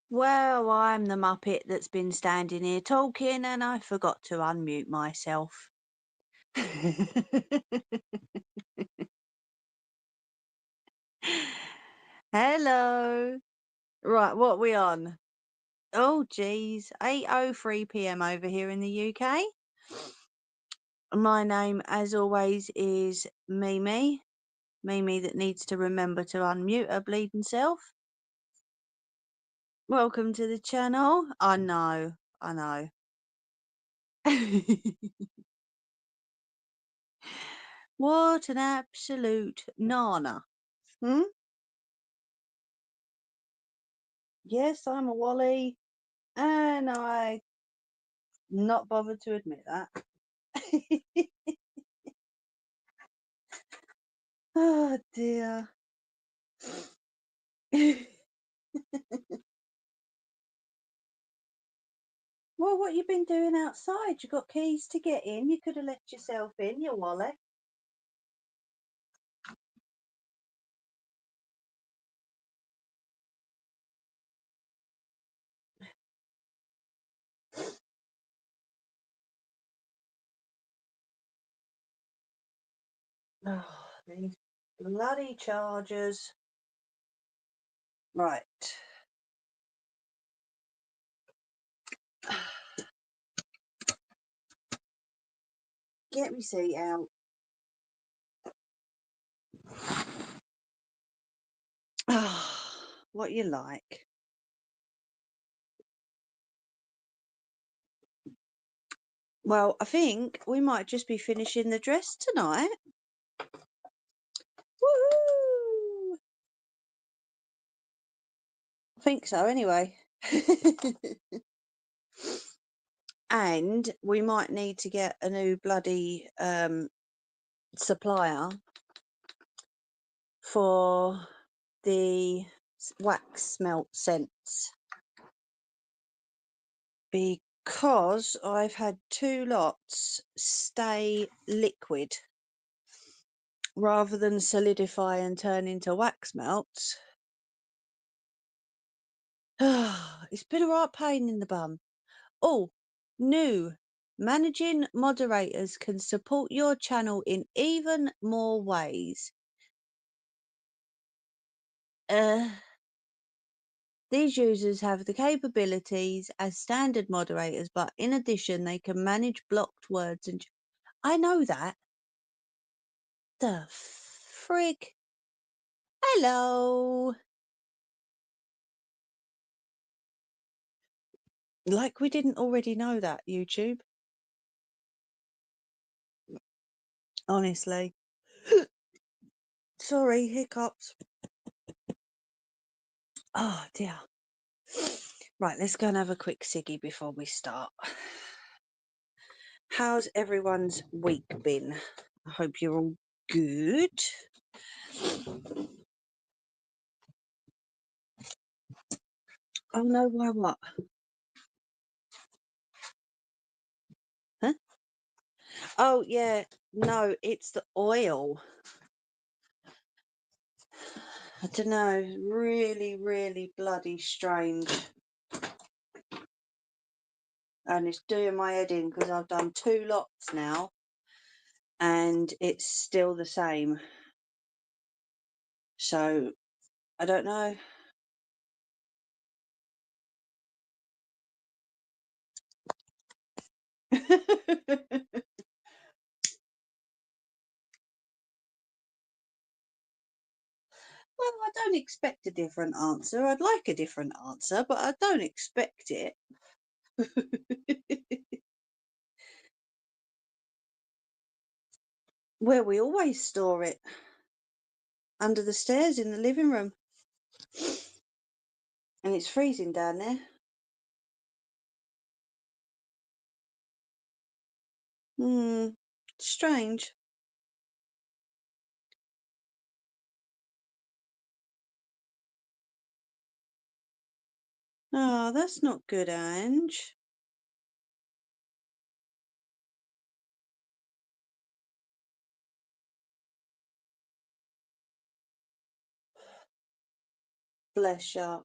Well, I'm the Muppet that's been standing here talking and I forgot to unmute myself. Hello. Right, what we on? Oh, geez. 8:03 p.m. over here in the UK. My name, as always, is Mimi. Mimi that needs to remember to unmute her bleeding self. Welcome to the channel. I know. I know. What an absolute nana. Hmm? Yes, I'm a Wally, and I not bothered to admit that. Oh dear. Well, what you been doing outside? You got keys to get in. You could have let yourself in, you Wally. Oh, these bloody chargers. Right. Get me seat out. What you like? Well, I think we might just be finishing the dress tonight. Woohoo! I think so, anyway. And we might need to get a new bloody supplier for the wax melt scents, because I've had 2 lots stay liquid rather than solidify and turn into wax melts. It's been a right pain in the bum. Oh, new. Managing moderators can support your channel in even more ways. These users have the capabilities as standard moderators, but in addition, they can manage blocked words and. I know that. The frig? Hello. Like we didn't already know that, YouTube. Honestly. Sorry, hiccups. Oh dear. Right, let's go and have a quick ciggy before we start. How's everyone's week been? I hope you're all good. Oh no, why what? Huh? Oh yeah, no, it's the oil. I don't know, really, really bloody strange. And it's doing my head in because I've done 2 lots now and it's still the same. So, I don't know. Well, I don't expect a different answer. I'd like a different answer, but I don't expect it. Where we always store it, under the stairs in the living room. And it's freezing down there. Strange. Oh, that's not good, Ange. Bless you.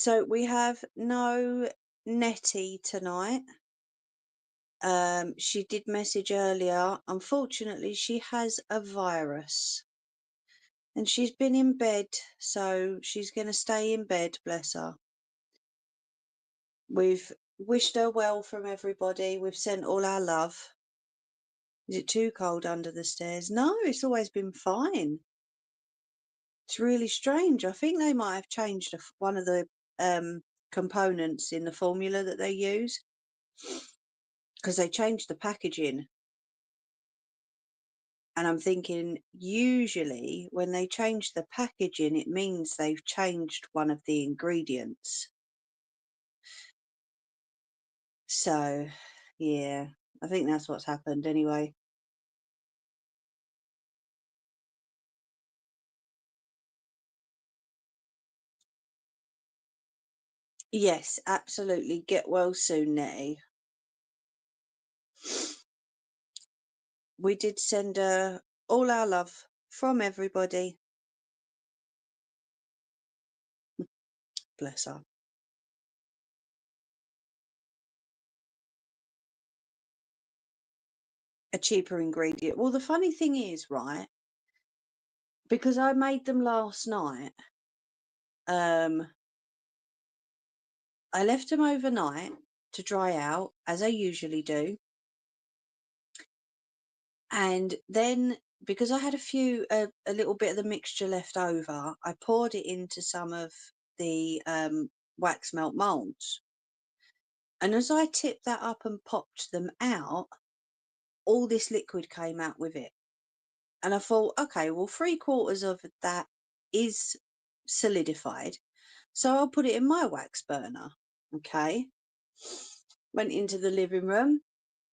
So we have no Nettie tonight. She did message earlier. Unfortunately, she has a virus and she's been in bed, so she's going to stay in bed, bless her. We've wished her well from everybody. We've sent all our love. Is it too cold under the stairs? No, it's always been fine. It's really strange. I think they might have changed one of the components in the formula that they use, because they changed the packaging. And I'm thinking, usually when they change the packaging, it means they've changed one of the ingredients. So, yeah, I think that's what's happened anyway. Yes, absolutely. Get well soon, Nettie. We did send her all our love from everybody. Bless her. A cheaper ingredient. Well, the funny thing is, right, because I made them last night, I left them overnight to dry out, as I usually do. And then, because I had a little bit of the mixture left over, I poured it into some of the wax melt molds. And as I tipped that up and popped them out, all this liquid came out with it. And I thought, okay, well, 3/4 of that is solidified. So I'll put it in my wax burner. Okay. Went into the living room,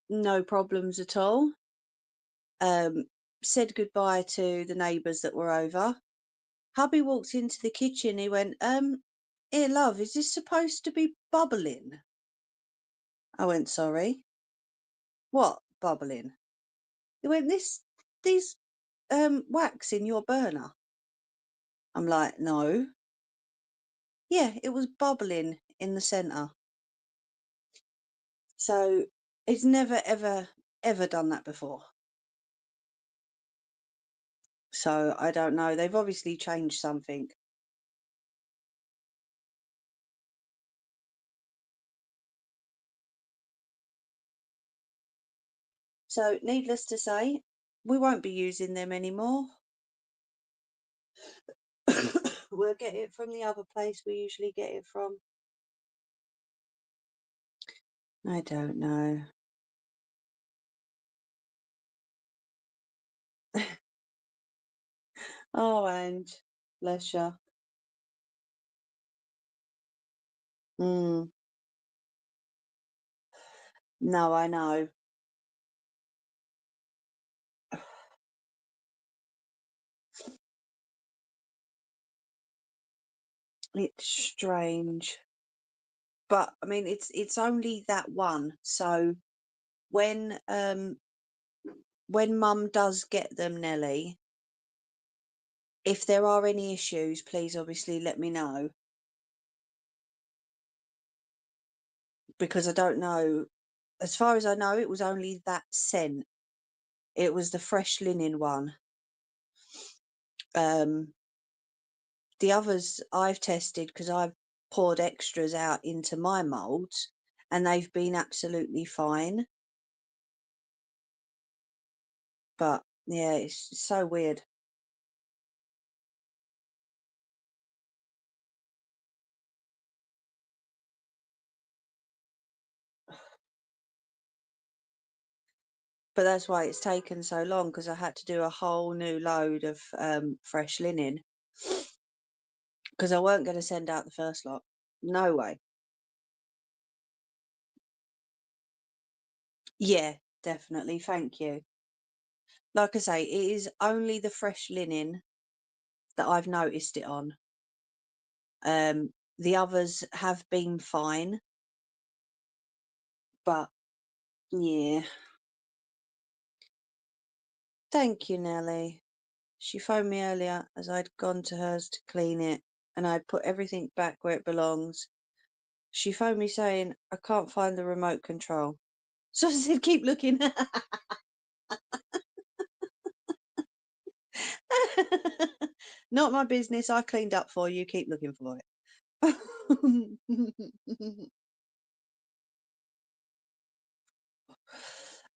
no problems at all. Said goodbye to the neighbours that were over. Hubby walked into the kitchen. He went, here, love, is this supposed to be bubbling? I went, sorry. What bubbling? He went, these wax in your burner. I'm like, no. Yeah, it was bubbling in the centre. So it's never, ever, ever done that before. So I don't know. They've obviously changed something. So needless to say, we won't be using them anymore. We'll get it from the other place we usually get it from. I don't know. Oh, and bless you. Mm, no, I know. It's strange. But I mean it's only that one. So when mum does get them, Nelly, if there are any issues, please obviously let me know. Because I don't know, as far as I know, it was only that scent. It was the fresh linen one. The others I've tested because I've poured extras out into my moulds and they've been absolutely fine. But yeah, it's so weird. But that's why it's taken so long, because I had to do a whole new load of fresh linen because I weren't going to send out the first lot. No way. Yeah, definitely. Thank you. Like I say, it is only the fresh linen that I've noticed it on. The others have been fine, but yeah. Thank you, Nelly. She phoned me earlier as I'd gone to hers to clean it. and I'd put everything back where it belongs, she phoned me saying, I can't find the remote control. So I said, keep looking. Not my business. I cleaned up for you. Keep looking for it.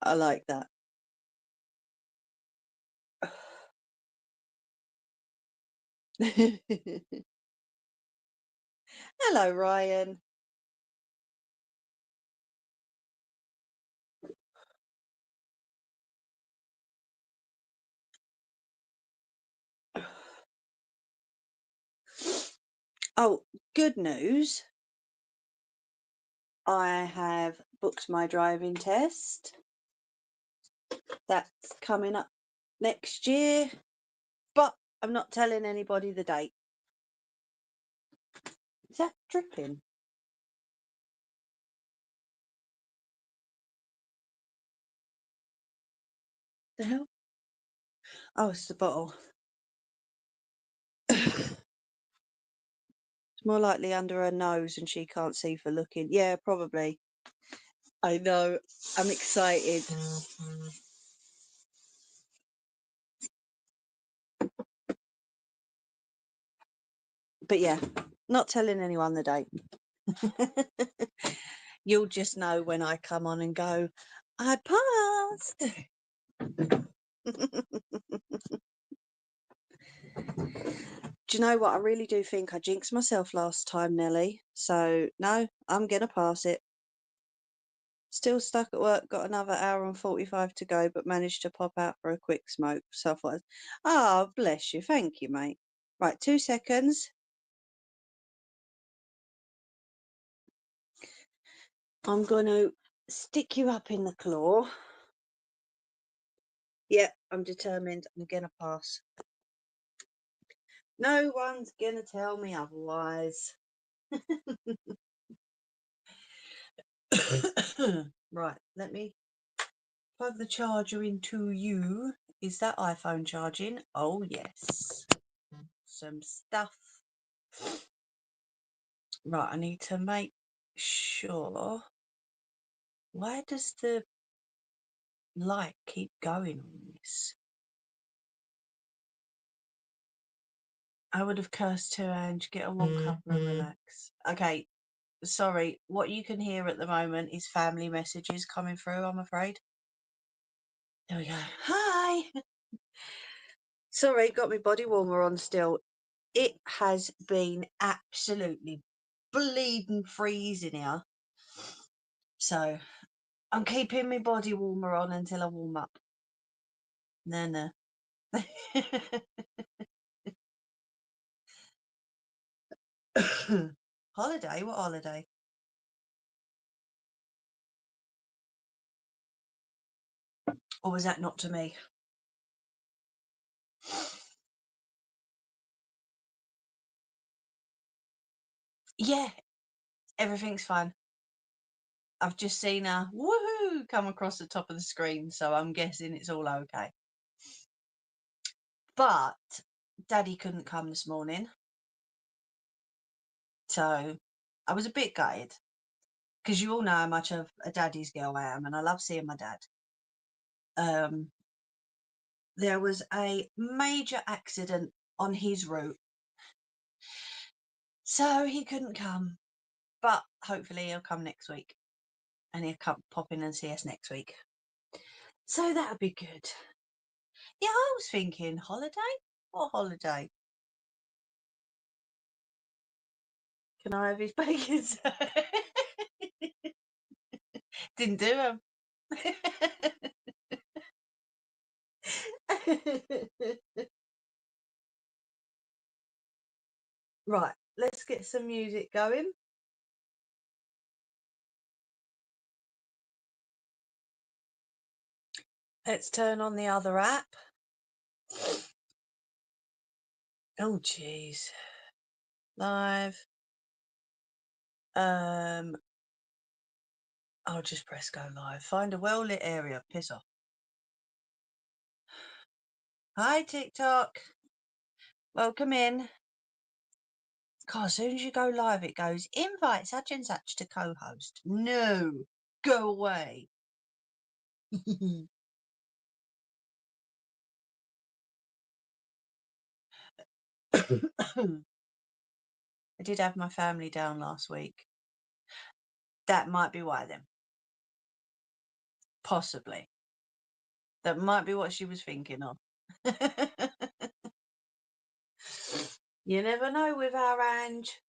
I like that. Hello, Ryan. Oh, good news. I have booked my driving test. That's coming up next year, but I'm not telling anybody the date. Is that dripping? The hell? Oh, it's the bottle. It's more likely under her nose and she can't see for looking. Yeah, probably. I know. I'm excited. But yeah, not telling anyone the date. You'll just know when I come on and go, I passed. Do you know what? I really do think I jinxed myself last time, Nelly. So, no, I'm going to pass it. Still stuck at work, got another hour and 45 to go, but managed to pop out for a quick smoke. So I thought, oh, bless you. Thank you, mate. Right, 2 seconds. I'm going to stick you up in the claw. Yeah, I'm determined. I'm going to pass. No one's going to tell me otherwise. Right, let me plug the charger into you. Is that iPhone charging? Oh, yes. Some stuff. Right, I need to make sure. Why does the light keep going on this? I would have cursed her and get a warm cup and relax. Okay, sorry. What you can hear at the moment is family messages coming through, I'm afraid. There we go. Hi. Sorry, got my body warmer on still. It has been absolutely bleeding freezing here. So I'm keeping my body warmer on until I warm up. No. Holiday? What holiday? Or was that not to me? Yeah, everything's fine. I've just seen a woohoo come across the top of the screen, so I'm guessing it's all okay. But Daddy couldn't come this morning, so I was a bit gutted because you all know how much of a daddy's girl I am, and I love seeing my dad. There was a major accident on his route, so he couldn't come. But hopefully he'll come next week, and he'll come pop in and see us next week. So that'll be good. Yeah, I was thinking holiday. What holiday? Can I have his bacon? Didn't do them. Right, let's get some music going. Let's turn on the other app. Oh, geez. Live. I'll just press go live. Find a well-lit area. Piss off. Hi, TikTok. Welcome in. God, as soon as you go live, it goes, invite such and such to co-host. No, go away. I did have my family down last week. That might be why then. Possibly. That might be what she was thinking of. You never know with our Ange.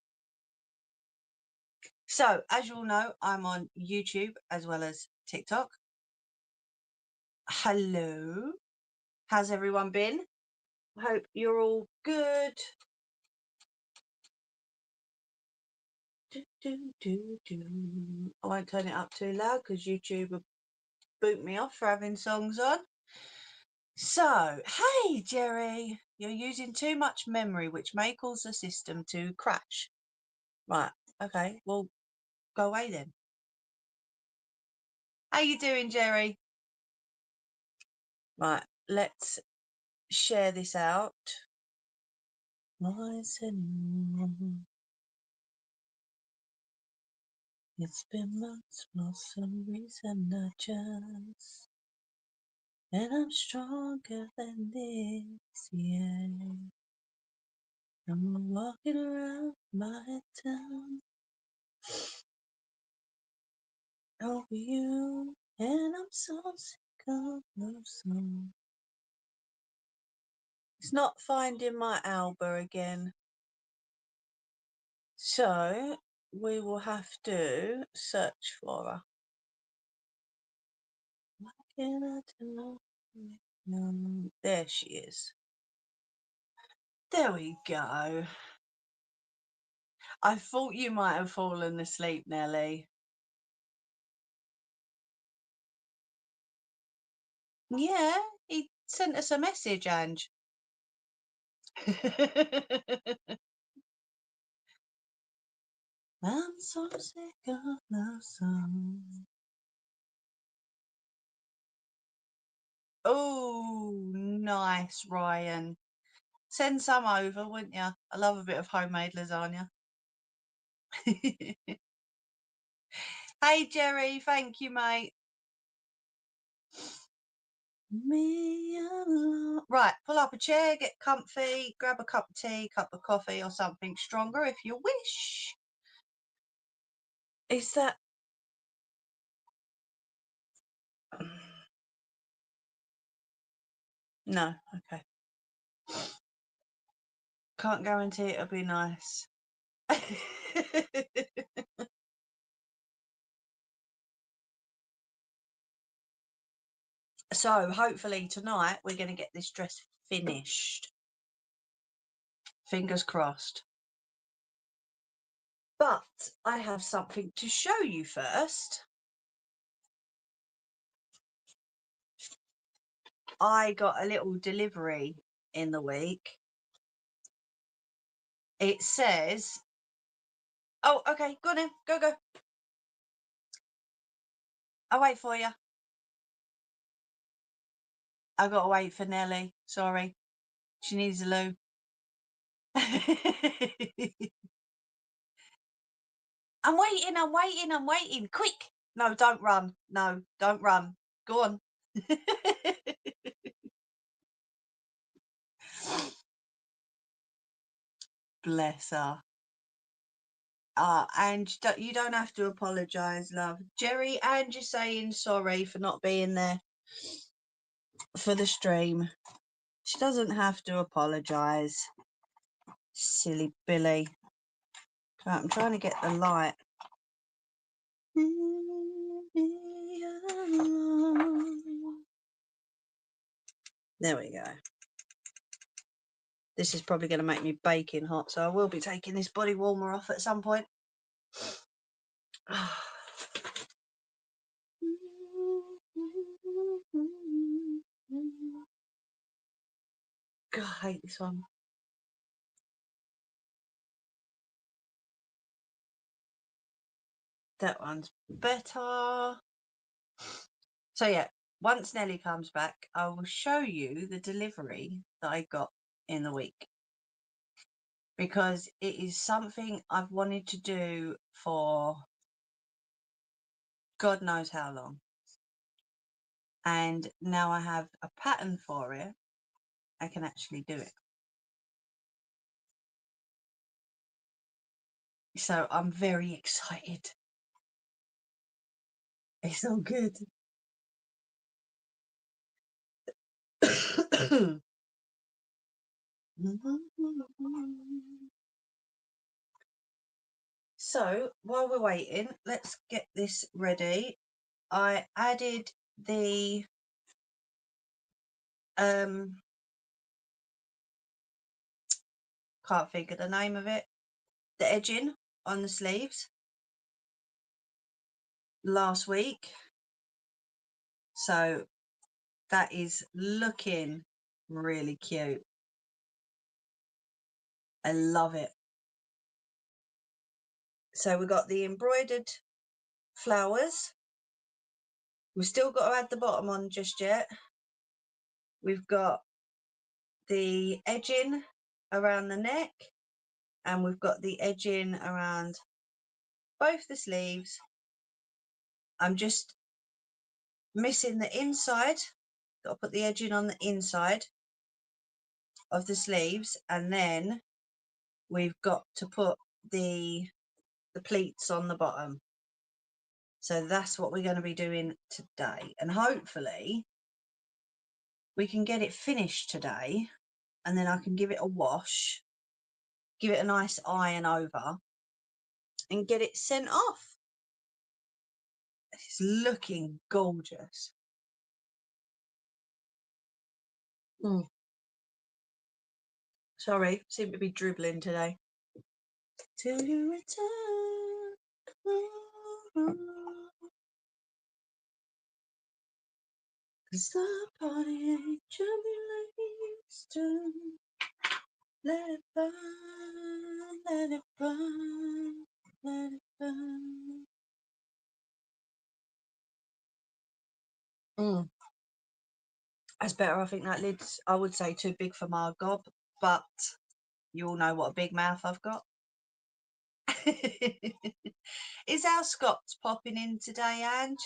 So, as you all know, I'm on YouTube as well as TikTok. Hello. How's everyone been? Hope you're all good. I won't turn it up too loud because YouTube will boot me off for having songs on. So, hey Jerry, you're using too much memory, which may cause the system to crash. Right, okay, well, go away then. How you doing, Jerry? Right, let's share this out. Nice and warm. It's been months for some reason I just, and I'm stronger than this, yeah. I'm walking around my town over you, and I'm so sick of love song. It's not finding my Alba again. So we will have to search for her. What can I do? There she is. There we go. I thought you might have fallen asleep, Nelly. Yeah, he sent us a message, Ange. I'm so sick of love songs. Oh, nice, Ryan. Send some over, wouldn't you? I love a bit of homemade lasagna. Hey, Jerry. Thank you, mate. Me alone. Right, pull up a chair, get comfy, grab a cup of tea, cup of coffee, or something stronger if you wish. Is that... No, okay. Can't guarantee it'll be nice. So hopefully tonight we're going to get this dress finished. Fingers crossed. But I have something to show you first. I got a little delivery in the week. It says... Oh, okay, go on then. Go. I'll wait for you. I got to wait for Nelly. Sorry. She needs a loo. I'm waiting. Quick. No, don't run. No, don't run. Go on. Bless her. And you don't have to apologise, love. Jerry, and you're saying sorry for not being there for the stream. She doesn't have to apologise. Silly Billy. I'm trying to get the light. There we go. This is probably going to make me baking hot, so I will be taking this body warmer off at some point. God, I hate this one. That one's better. So yeah, once Nelly comes back, I will show you the delivery that I got in the week. because it is something I've wanted to do for God knows how long. And now I have a pattern for it, I can actually do it. So I'm very excited. It's all good. So while we're waiting, let's get this ready. I added the can't figure the name of it, the edging on the sleeves last week. So that is looking really cute. I love it. So we got the embroidered flowers. We've still got to add the bottom on just yet. We've got the edging around the neck, and we've got the edging around both the sleeves. I'm just missing the inside. Got to put the edging on the inside of the sleeves, and then we've got to put the pleats on the bottom. So that's what we're going to be doing today, and hopefully we can get it finished today, and then I can give it a wash, give it a nice iron over, and get it sent off. It's looking gorgeous. Sorry, seem to be dribbling today. Till you return. Cause the party ain't tribulation. Let it burn, let it burn, let it burn. That's better. I think that lid's, I would say, too big for my gob, but you all know what a big mouth I've got. Is our Scots popping in today, Ange?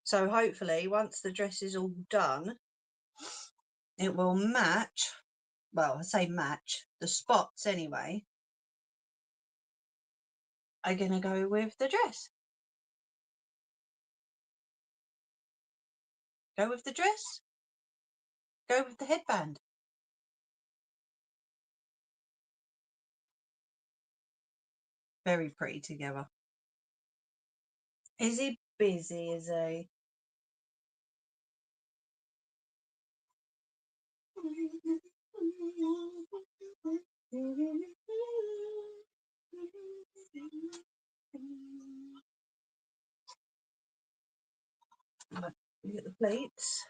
So hopefully once the dress is all done, it will match, well, I say match, the spots anyway are going to go with the dress. Go with the dress. Go with the headband. Very pretty together. Is he busy, is he? Look at the plates.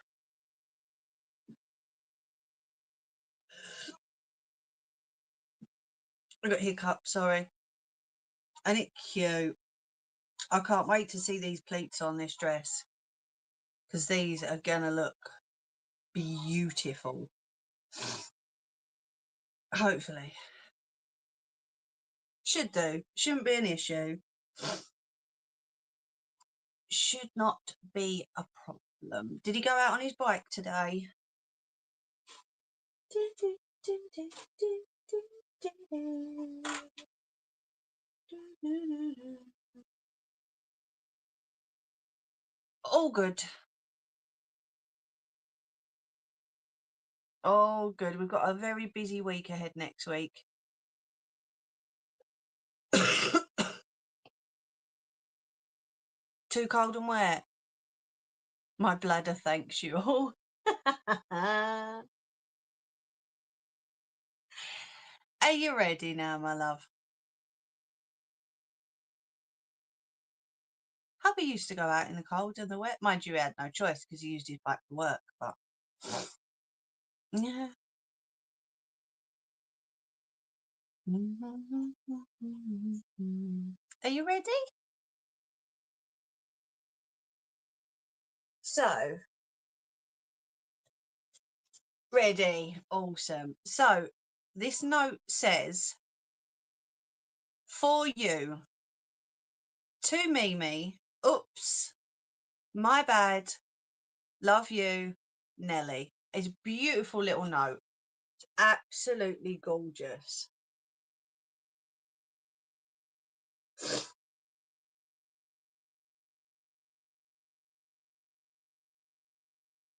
I got hiccups, sorry. And it's cute. I can't wait to see these pleats on this dress, because these are gonna look beautiful. Hopefully. Should do. Shouldn't be an issue. Should not be a problem. Did he go out on his bike today? All good. All good. We've got a very busy week ahead next week. Too cold and wet. My bladder thanks you all. Are you ready now, my love? Hubby used to go out in the cold and the wet. Mind you, he had no choice because he used his bike for work, but yeah. Are you ready? So, ready. Awesome. So, this note says, for you, to Mimi, oops, my bad, love you, Nelly. It's a beautiful little note. It's absolutely gorgeous.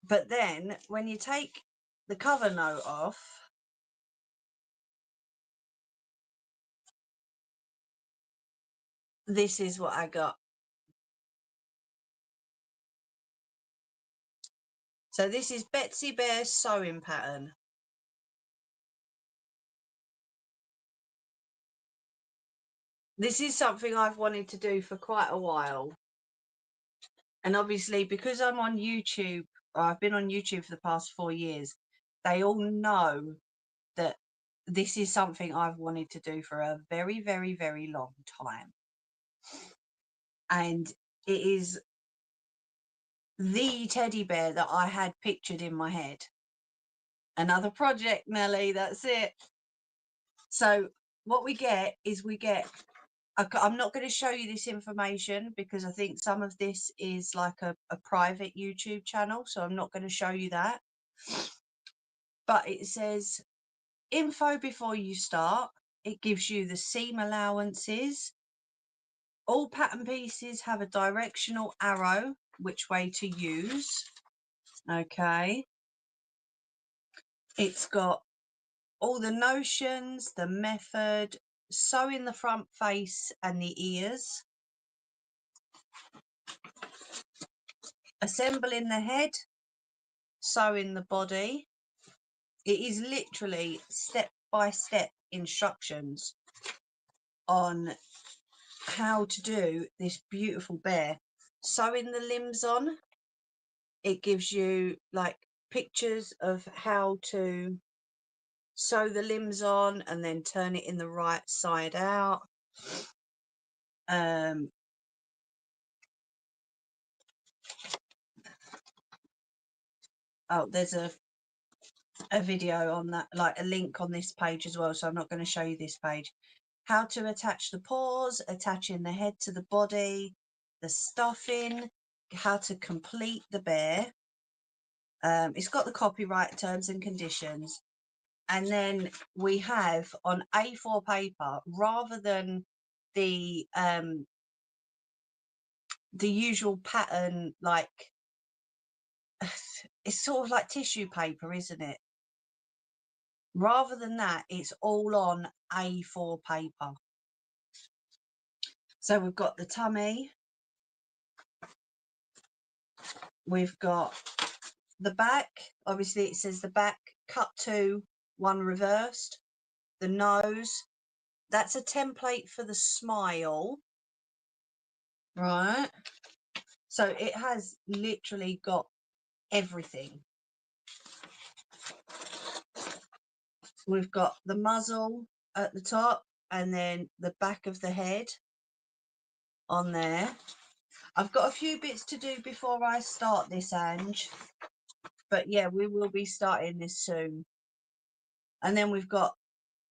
But then when you take the cover note off, this is what I got. So this is Betsy Bear's sewing pattern. This is something I've wanted to do for quite a while. And obviously, because I'm on YouTube, or I've been on YouTube for the past 4 years, they all know that this is something I've wanted to do for a very, very, very long time. And it is the teddy bear that I had pictured in my head. Another project, Nelly, that's it. So what we get is I'm not going to show you this information because I think some of this is like a private YouTube channel, so I'm not going to show you that. But it says info before you start. It gives you the seam allowances. All pattern pieces have a directional arrow which way to use. Okay. It's got all the notions, the method, sewing the front face and the ears, assembling the head, sewing the body. It is literally step-by-step instructions on how to do this beautiful bear. Sewing the limbs on, it gives you like pictures of how to sew the limbs on and then turn it in the right side out. Oh, there's a video on that, like a link on this page as well, so I'm not going to show you this page. How to attach the paws, attaching the head to the body, the stuffing, how to complete the bear. It's got the copyright terms and conditions. And then we have on A4 paper, rather than the usual pattern, like it's sort of like tissue paper, isn't it? Rather than that, it's all on A4 paper. So we've got the tummy, we've got the back, obviously it says the back, cut 2, 1 reversed. The nose, that's a template for the smile, right? So it has literally got everything. We've got the muzzle at the top and then the back of the head on there. I've got a few bits to do before I start this, Ange, but yeah, we will be starting this soon. And then we've got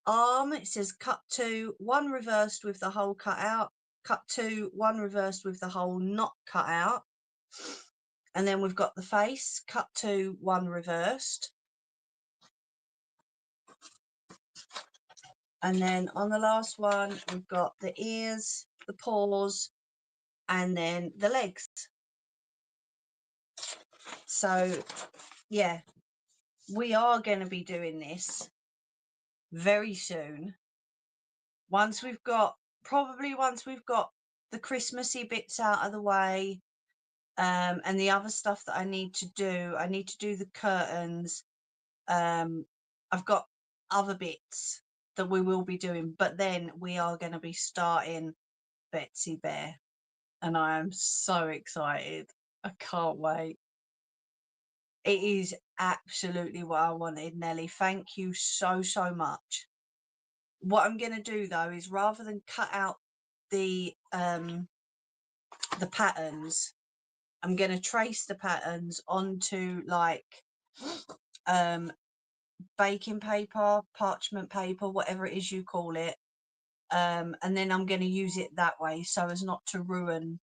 arm, it says cut 2, 1 reversed with the hole cut out, cut 2, 1 reversed with the hole not cut out. And then we've got the face, cut 2, 1 reversed. And then on the last one, we've got the ears, the paws, and then the legs. So yeah, we are going to be doing this very soon. Once we've got the Christmassy bits out of the way, and the other stuff that I need to do the curtains. I've got other bits that we will be doing, but then we are going to be starting Betsy Bear, and I am so excited. I can't wait. It is absolutely what I wanted, Nelly. Thank you so, so much. What I'm going to do though is, rather than cut out the patterns, I'm going to trace the patterns onto like baking paper, parchment paper, whatever it is you call it. And then I'm going to use it that way so as not to ruin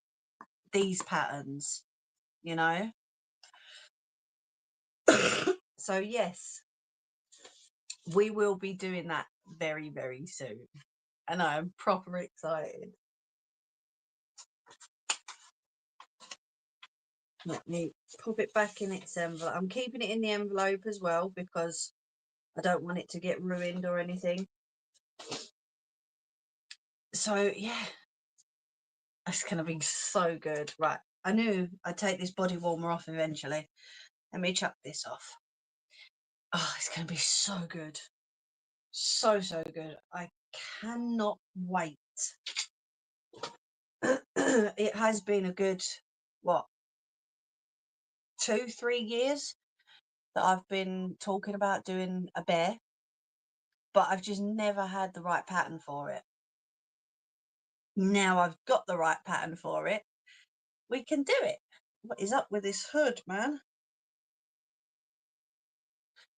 these patterns, you know. So yes, we will be doing that very, very soon. And I'm proper excited. Let me pop it back in its envelope. I'm keeping it in the envelope as well because I don't want it to get ruined or anything. So yeah, it's going to be so good. Right, I knew I'd take this body warmer off eventually. Let me chuck this off. Oh, it's going to be so good. So, so good. I cannot wait. It has been a good, what, 2-3 years that I've been talking about doing a bear, but I've just never had the right pattern for it. Now I've got the right pattern for it, we can do it. What is up with this hood, man?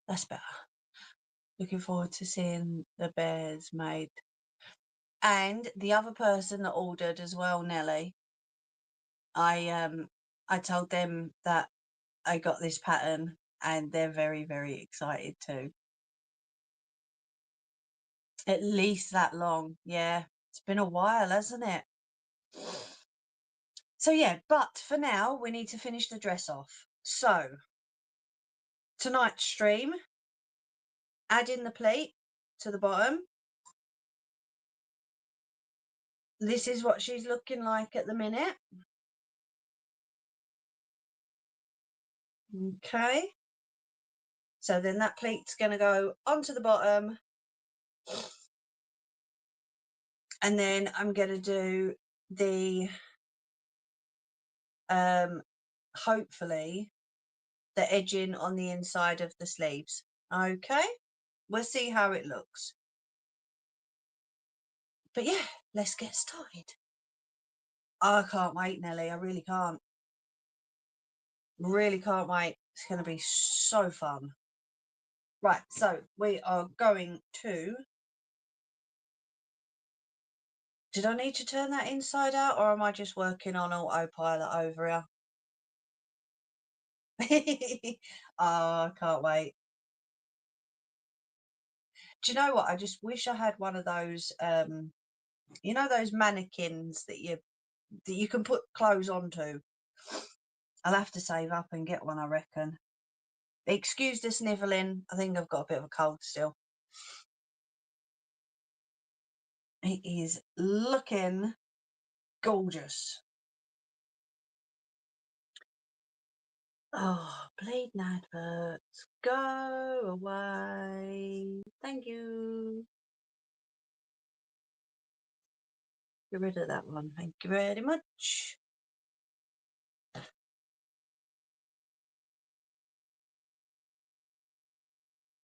That's better. Looking forward to seeing the bears made. And the other person that ordered as well, Nelly, I told them that I got this pattern and they're very, very excited too. At least that long. Yeah, it's been a while, hasn't it? So yeah, but for now we need to finish the dress off. So tonight's stream, add in the pleat to the bottom. This is what she's looking like at the minute. Okay, so then that pleat's going to go onto the bottom, and then I'm going to do the hopefully the edging on the inside of the sleeves. Okay, we'll see how it looks, but yeah, let's get started. I can't wait, Nelly. I really can't wait. It's going to be so fun. Right, so we are going to, did I need to turn that inside out, or am I just working on autopilot over here? Oh, I can't wait. Do you know what? I just wish I had one of those, you know, those mannequins that you can put clothes onto. I'll have to save up and get one, I reckon. Excuse the snivelling. I think I've got a bit of a cold still. It is looking gorgeous. Oh, bleeding adverts, go away. Thank you. Get rid of that one. Thank you very much.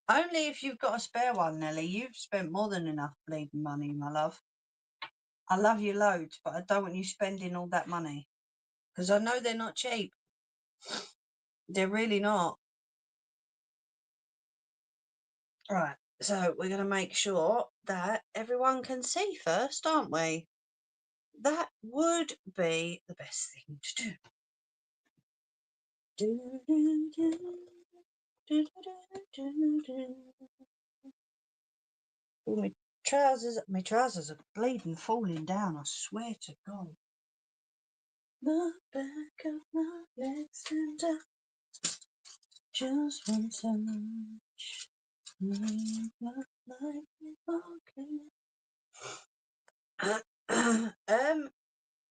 Only if you've got a spare one, Nelly. You've spent more than enough bleeding money, my love. I love you loads, but I don't want you spending all that money. Because I know they're not cheap. They're really not. Right, so we're going to make sure that everyone can see first, aren't we? That would be the best thing to do. Oh, my trousers are bleeding, falling down, I swear to God. The back of my legs and I just want touch.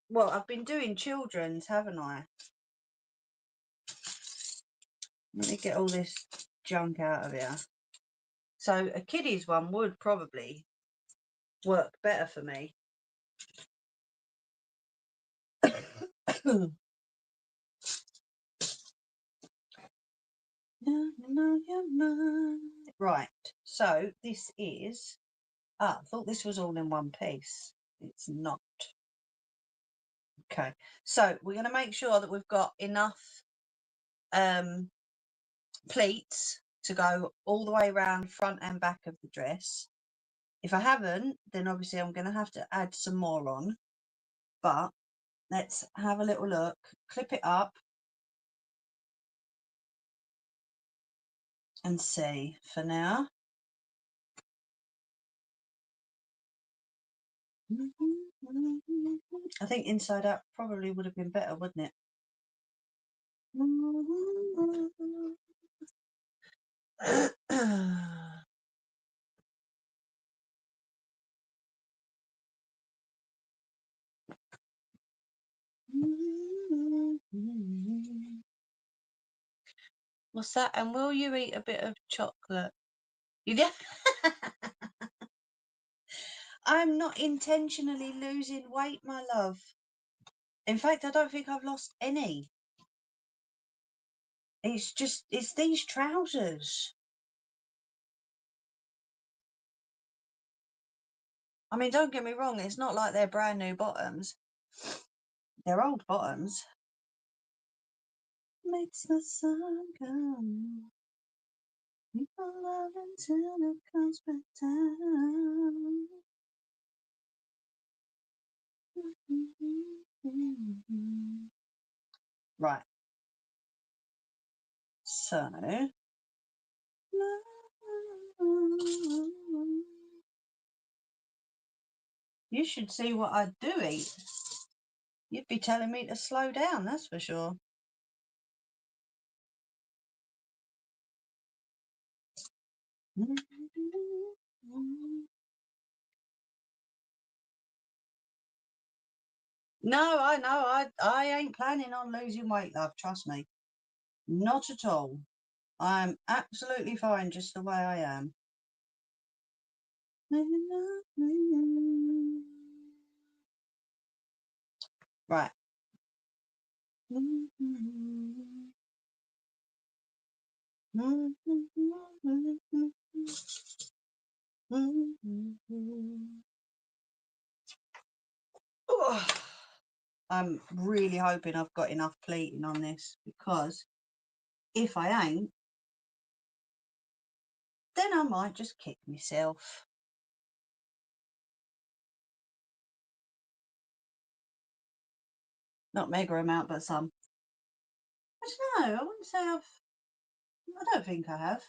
Well, I've been doing children's, haven't I? Let me get all this junk out of here. So a kiddies one would probably work better for me. Right, so this is, I thought this was all in one piece. It's not. Okay, so we're going to make sure that we've got enough pleats to go all the way around front and back of the dress. If I haven't, then obviously I'm going to have to add some more on, but let's have a little look, clip it up and see for now. I think inside out probably would have been better, wouldn't it? What's that? And will you eat a bit of chocolate? You get I'm not intentionally losing weight, my love. In fact, I don't think I've lost any. It's these trousers. I mean, don't get me wrong, it's not like they're brand new bottoms. They're old bottoms. Makes the sun come. People love until it comes back down. Right. So you should see what I do eat. You'd be telling me to slow down, that's for sure. No, I know. I ain't planning on losing weight, love. Trust me. Not at all. I'm absolutely fine just the way I am. Right. Oh, I'm really hoping I've got enough pleating on this, because if I ain't, then I might just kick myself. Not mega amount, but some. I don't know. I wouldn't say I don't think I have.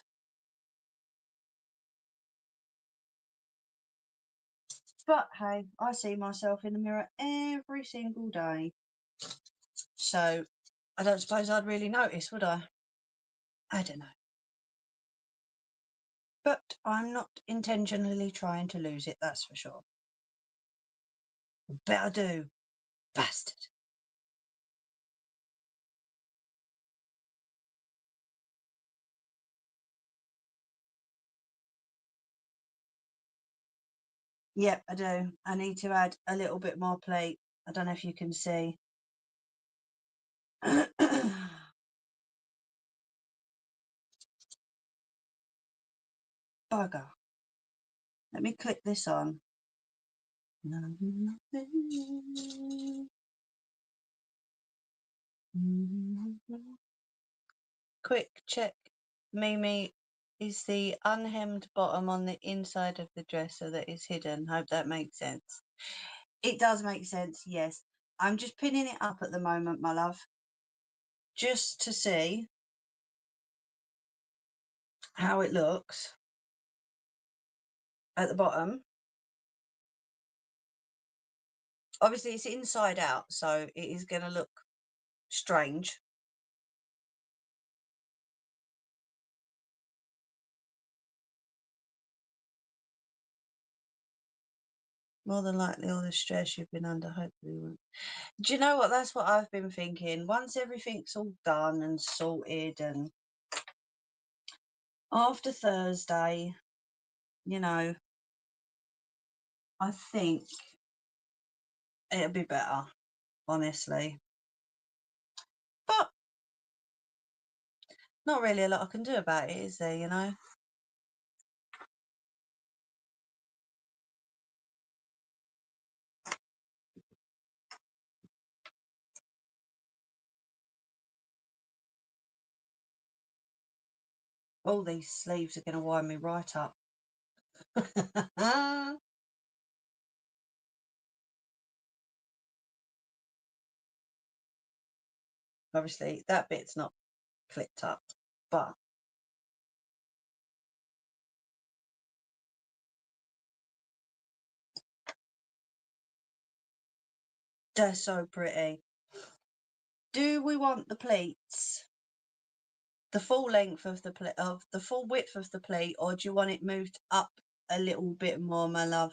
But hey, I see myself in the mirror every single day. So I don't suppose I'd really notice, would I? I don't know. But I'm not intentionally trying to lose it, that's for sure. Better do, bastard. Yep, I do. I need to add a little bit more plate. I don't know if you can see. Bugger. Let me click this on. Quick check, Mimi. Is the unhemmed bottom on the inside of the dress so that it's hidden? Hope that makes sense. It does make sense, yes. I'm just pinning it up at the moment, my love, just to see how it looks at the bottom. Obviously, it's inside out, so it is going to look strange. More than likely, all the stress you've been under hopefully won't. Do you know what? That's what I've been thinking. Once everything's all done and sorted, and after Thursday, you know, I think it'll be better, honestly. But not really a lot I can do about it, is there, you know? All these sleeves are going to wind me right up. Obviously, that bit's not clipped up, but they're so pretty. Do we want the pleats? The full length of the full width of the pleat, or do you want it moved up a little bit more, my love?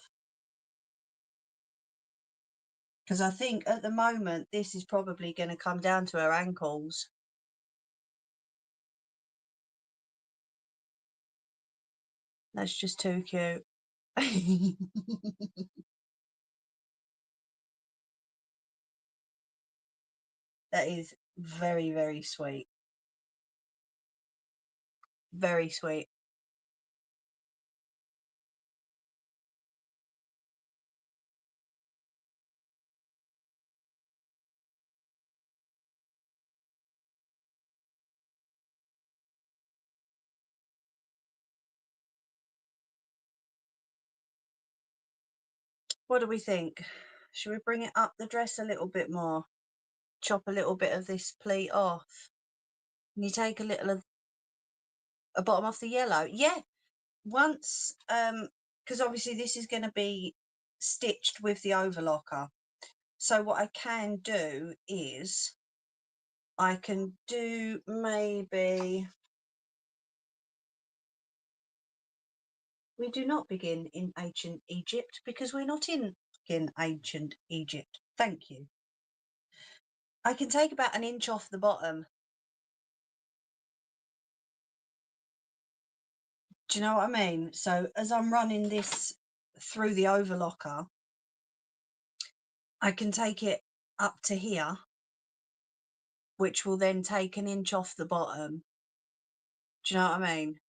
Because I think at the moment this is probably going to come down to her ankles. That's just too cute. That is very, very sweet. Very sweet. What do we think? Should we bring it up the dress a little bit more? Chop a little bit of this pleat off? Can you take a little of a bottom off the yellow? Yeah. Once, because obviously this is going to be stitched with the overlocker. So what I can do is I can do maybe, we do not begin in ancient Egypt because we're not in ancient Egypt. Thank you. I can take about an inch off the bottom. Do you know what I mean? So as I'm running this through the overlocker, I can take it up to here, which will then take an inch off the bottom. Do you know what I mean?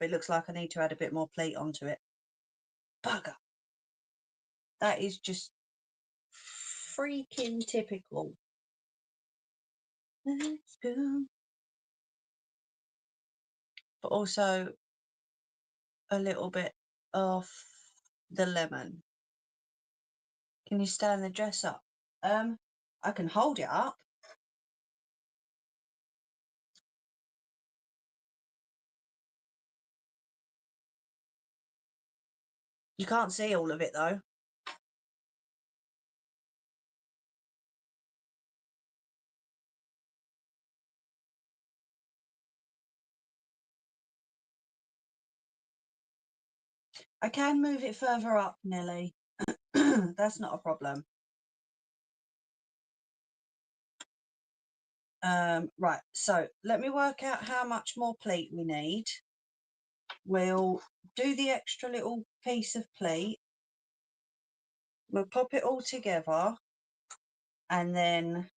It looks like I need to add a bit more pleat onto it. Bugger. That is just freaking typical. Let's go. But also a little bit of the lemon. Can you stand the dress up? I can hold it up. You can't see all of it though. I can move it further up, Nelly. That's not a problem. Right, so let me work out how much more pleat we need. We'll do the extra little piece of pleat. We'll pop it all together, and then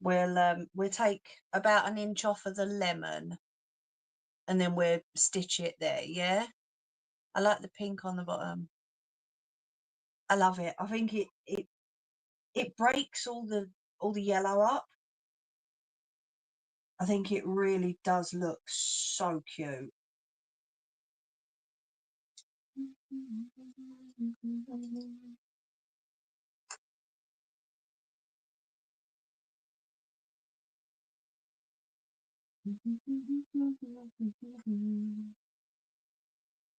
we'll take about an inch off of the lemon, and then we'll stitch it there. Yeah, I like the pink on the bottom. I love it. I think it breaks all the yellow up. I think it really does look so cute.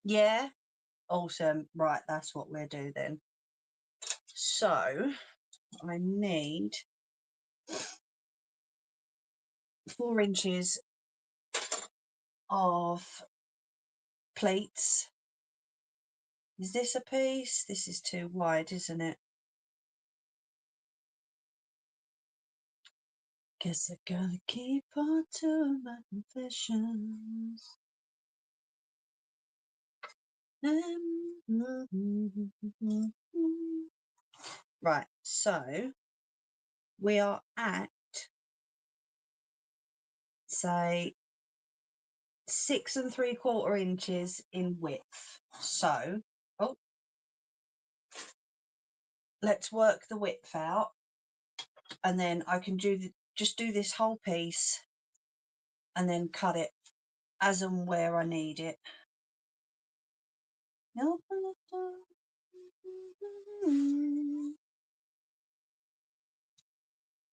Yeah, awesome. Right, that's what we'll do then. So I need 4 inches of pleats. Is this a piece? This is too wide, isn't it? Guess I gotta keep on to my confessions. Right, so we are at, say, 6 3/4 inches in width. So, oh, let's work the width out, and then I can do just do this whole piece and then cut it as and where I need it.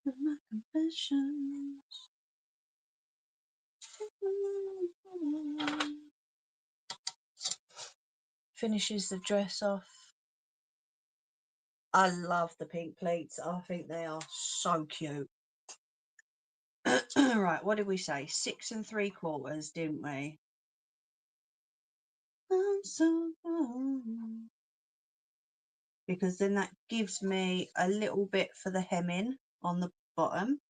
My confessions. Finishes the dress off. I love the pink pleats. I think they are so cute. Right, what did we say? 6 3/4, didn't we? I'm so wrong. Because then that gives me a little bit for the hemming on the bottom.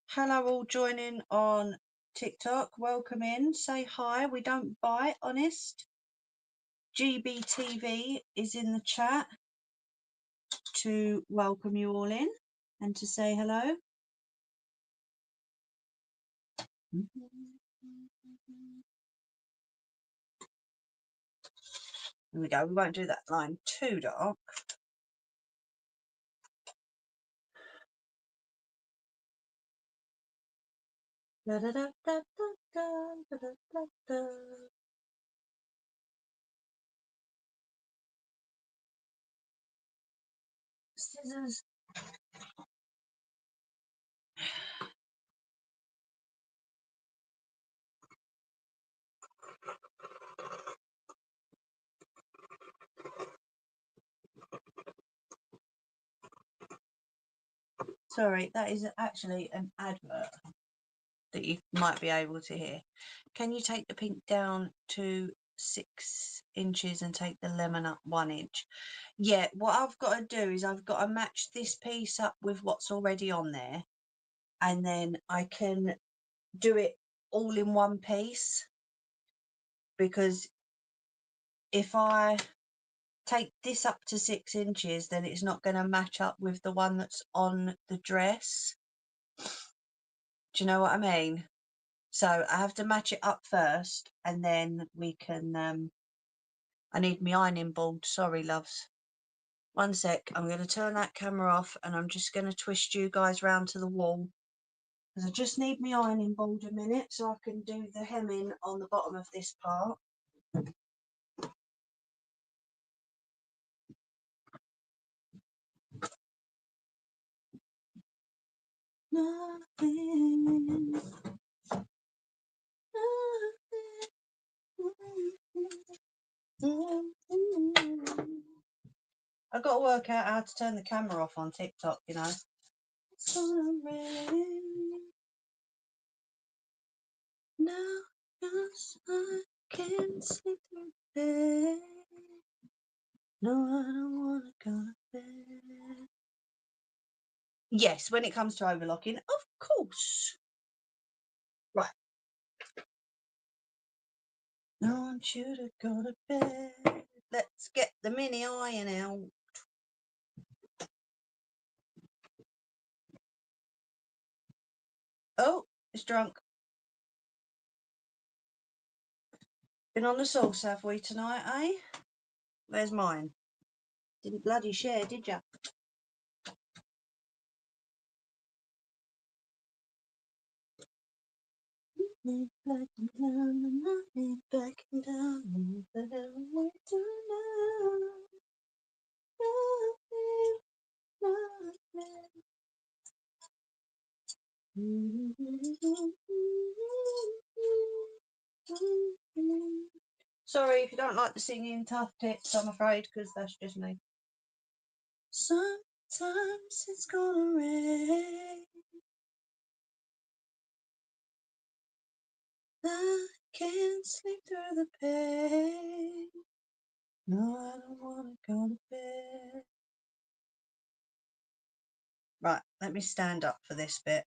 Hello all joining on TikTok. Welcome in. Say hi. We don't bite, honest. GBTV is in the chat to welcome you all in and to say hello. Here we go. We won't do that line too dark. Da, da, da, da, da, da, da, da, da. Scissors. Sorry, that is actually an advert that you might be able to hear. Can you take the pink down to 6 inches and take the lemon up 1 inch? Yeah, what I've got to do is I've got to match this piece up with what's already on there, and then I can do it all in one piece, because if I take this up to 6 inches, then it's not going to match up with the one that's on the dress. Do you know what I mean? So I have to match it up first, and then we can I need my ironing board. Sorry, loves. 1 sec. I'm going to turn that camera off, and I'm just going to twist you guys round to the wall, because I just need my ironing board a minute so I can do the hemming on the bottom of this part. Nothing, nothing. I've got to work out how to turn the camera off on TikTok, you know. It's gonna rain now, 'cause I can't sleep through the day. No, I don't wanna go to bed. Yes, when it comes to overlocking, of course. Right. I want you to go to bed. Let's get the mini iron out. Oh, it's drunk. Been on the sauce, have we, tonight, eh? Where's mine? Didn't bloody share, did ya? Backing down, backing down, the way to Sorry if you don't like the singing, tough tits, I'm afraid, because that's just me. Sometimes it's gonna rain. I can't sleep through the pain. No, I don't wanna go to bed. Right, let me stand up for this bit.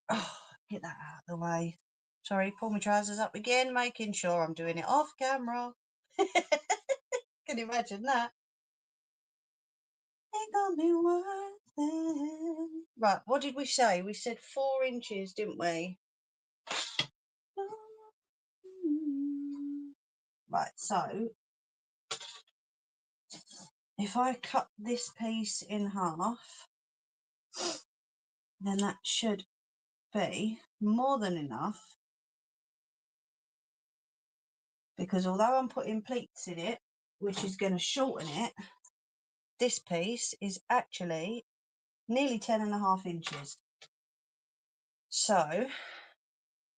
Oh, get that out of the way. Sorry, pull my trousers up again, making sure I'm doing it off camera. Can you imagine that? Ain't gonna be worth it. Right, what did we say? We said 4 inches, didn't we? Right, so if I cut this piece in half, then that should be more than enough, because although I'm putting pleats in it, which is going to shorten it, this piece is actually nearly 10.5 inches. So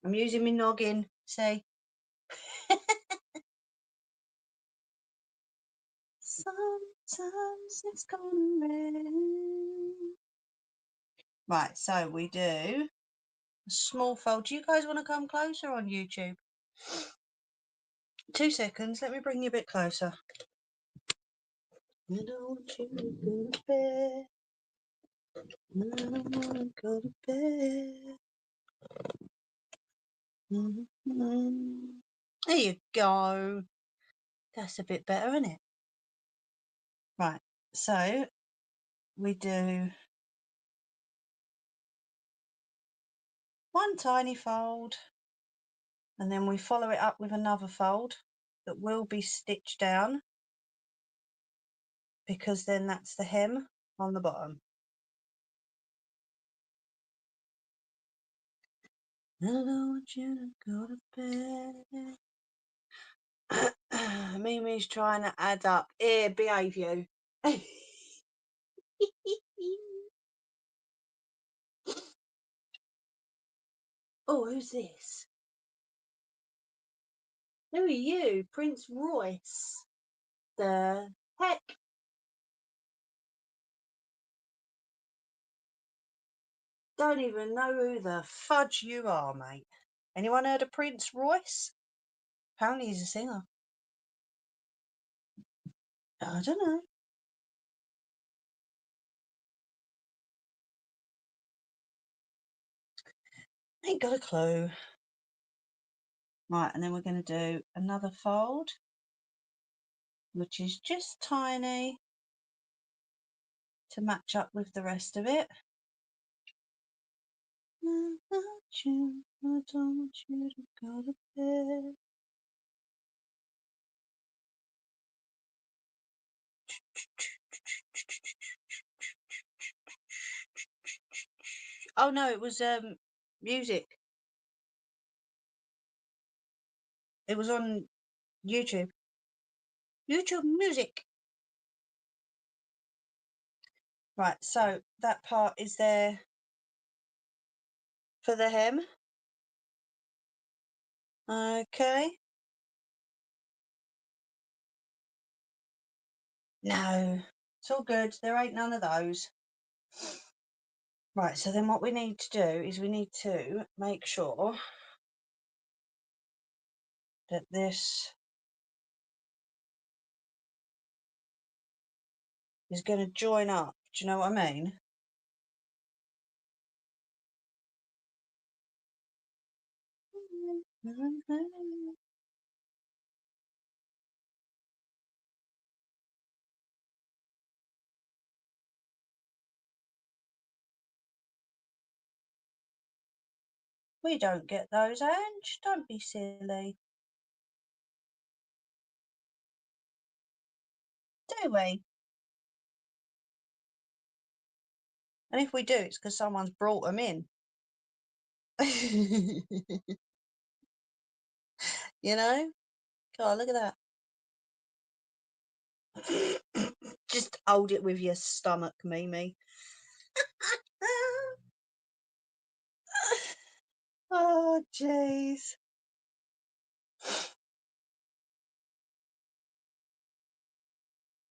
I'm using my noggin, see? Sometimes it's gonna rain. Right, so we do a small fold. Do you guys want to come closer on YouTube? 2 seconds, let me bring you a bit closer. I don't want you to go to bed. I don't want to go to bed. There you go. That's a bit better, isn't it? Right, so we do one tiny fold, and then we follow it up with another fold that will be stitched down, because then that's the hem on the bottom. I don't want you to go to bed. Mimi's trying to add up. Here, behave you. Oh, who's this? Who are you? Prince Royce. The heck? Don't even know who the fudge you are, mate. Anyone heard of Prince Royce? Apparently he's a singer. I don't know. Ain't got a clue. Right, and then we're going to do another fold, which is just tiny to match up with the rest of it. I don't want you to go to bed. Oh no, it was music. It was on YouTube. YouTube music. Right, so that part is there for the hem. Okay. No, it's all good. There ain't none of those. Right, so then what we need to do is we need to make sure that this is going to join up. Do you know what I mean? We don't get those, Ange. Don't be silly. Do we? And if we do, it's because someone's brought them in. You know? God, look at that. Just hold it with your stomach, Mimi. Oh, jeez.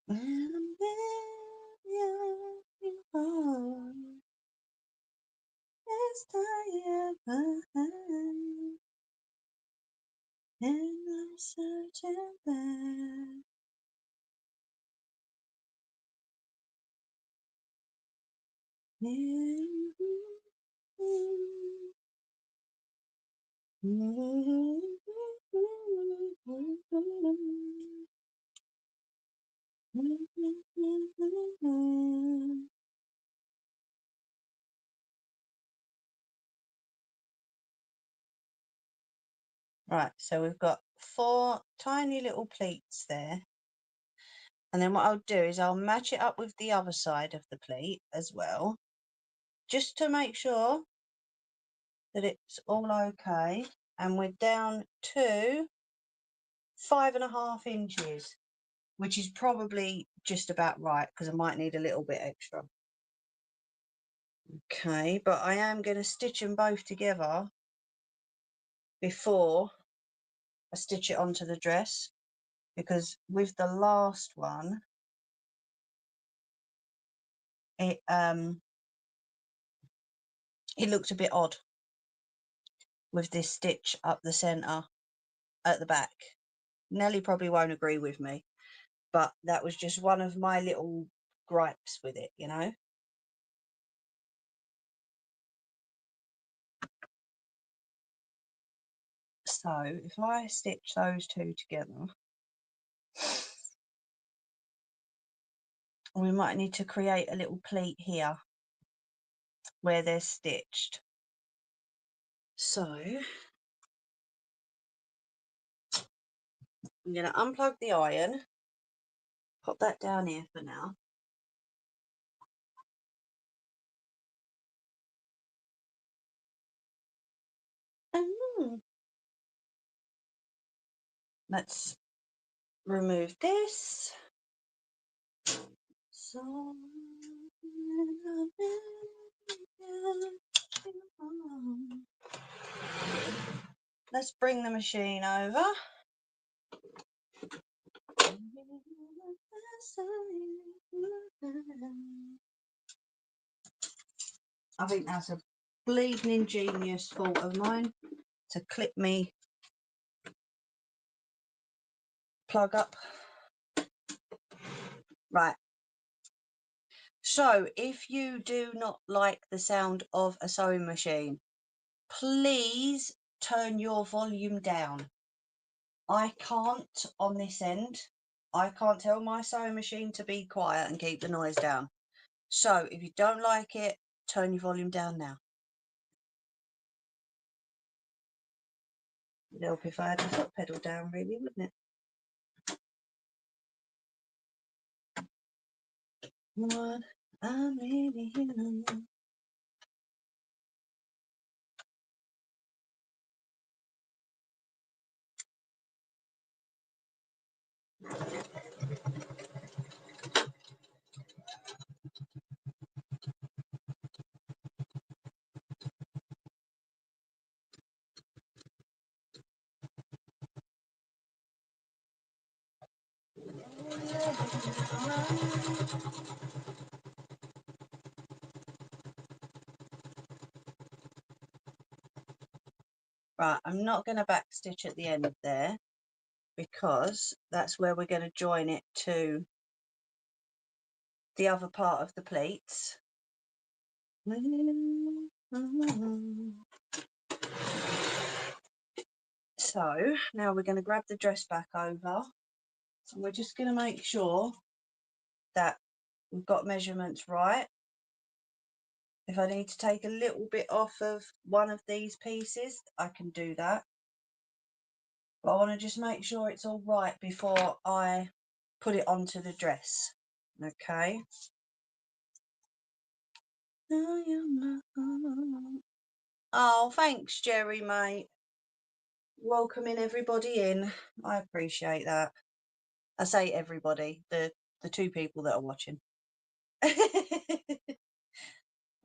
And I'm searching back. Right, so we've got 4 tiny little pleats there. And then what I'll do is I'll match it up with the other side of the pleat as well, just to make sure that it's all okay. And we're down to 5.5 inches, which is probably just about right, because I might need a little bit extra. Okay, but I am going to stitch them both together before I stitch it onto the dress, because with the last one, it looked a bit odd with this stitch up the centre at the back. Nelly probably won't agree with me, but that was just one of my little gripes with it, you know. So if I stitch those two together, we might need to create a little pleat here where they're stitched. So I'm going to unplug the iron, pop that down here for now. Let's remove this. So let's bring the machine over. I think that's a bleeding ingenious fault of mine to clip me plug up. Right. So if you do not like the sound of a sewing machine, please turn your volume down. I can't on this end. I can't tell my sewing machine to be quiet and keep the noise down. So if you don't like it, turn your volume down now. It'd help if I had the foot pedal down, really, wouldn't it? What I really know. Right, I'm not going to backstitch at the end there, because that's where we're going to join it to the other part of the pleats. So now we're going to grab the dress back over, and we're just going to make sure that we've got measurements right. If I need to take a little bit off of one of these pieces, I can do that. But I want to just make sure it's all right before I put it onto the dress. Okay. Oh, thanks, Jerry, mate. Welcoming everybody in. I appreciate that. I say everybody, the 2 people that are watching.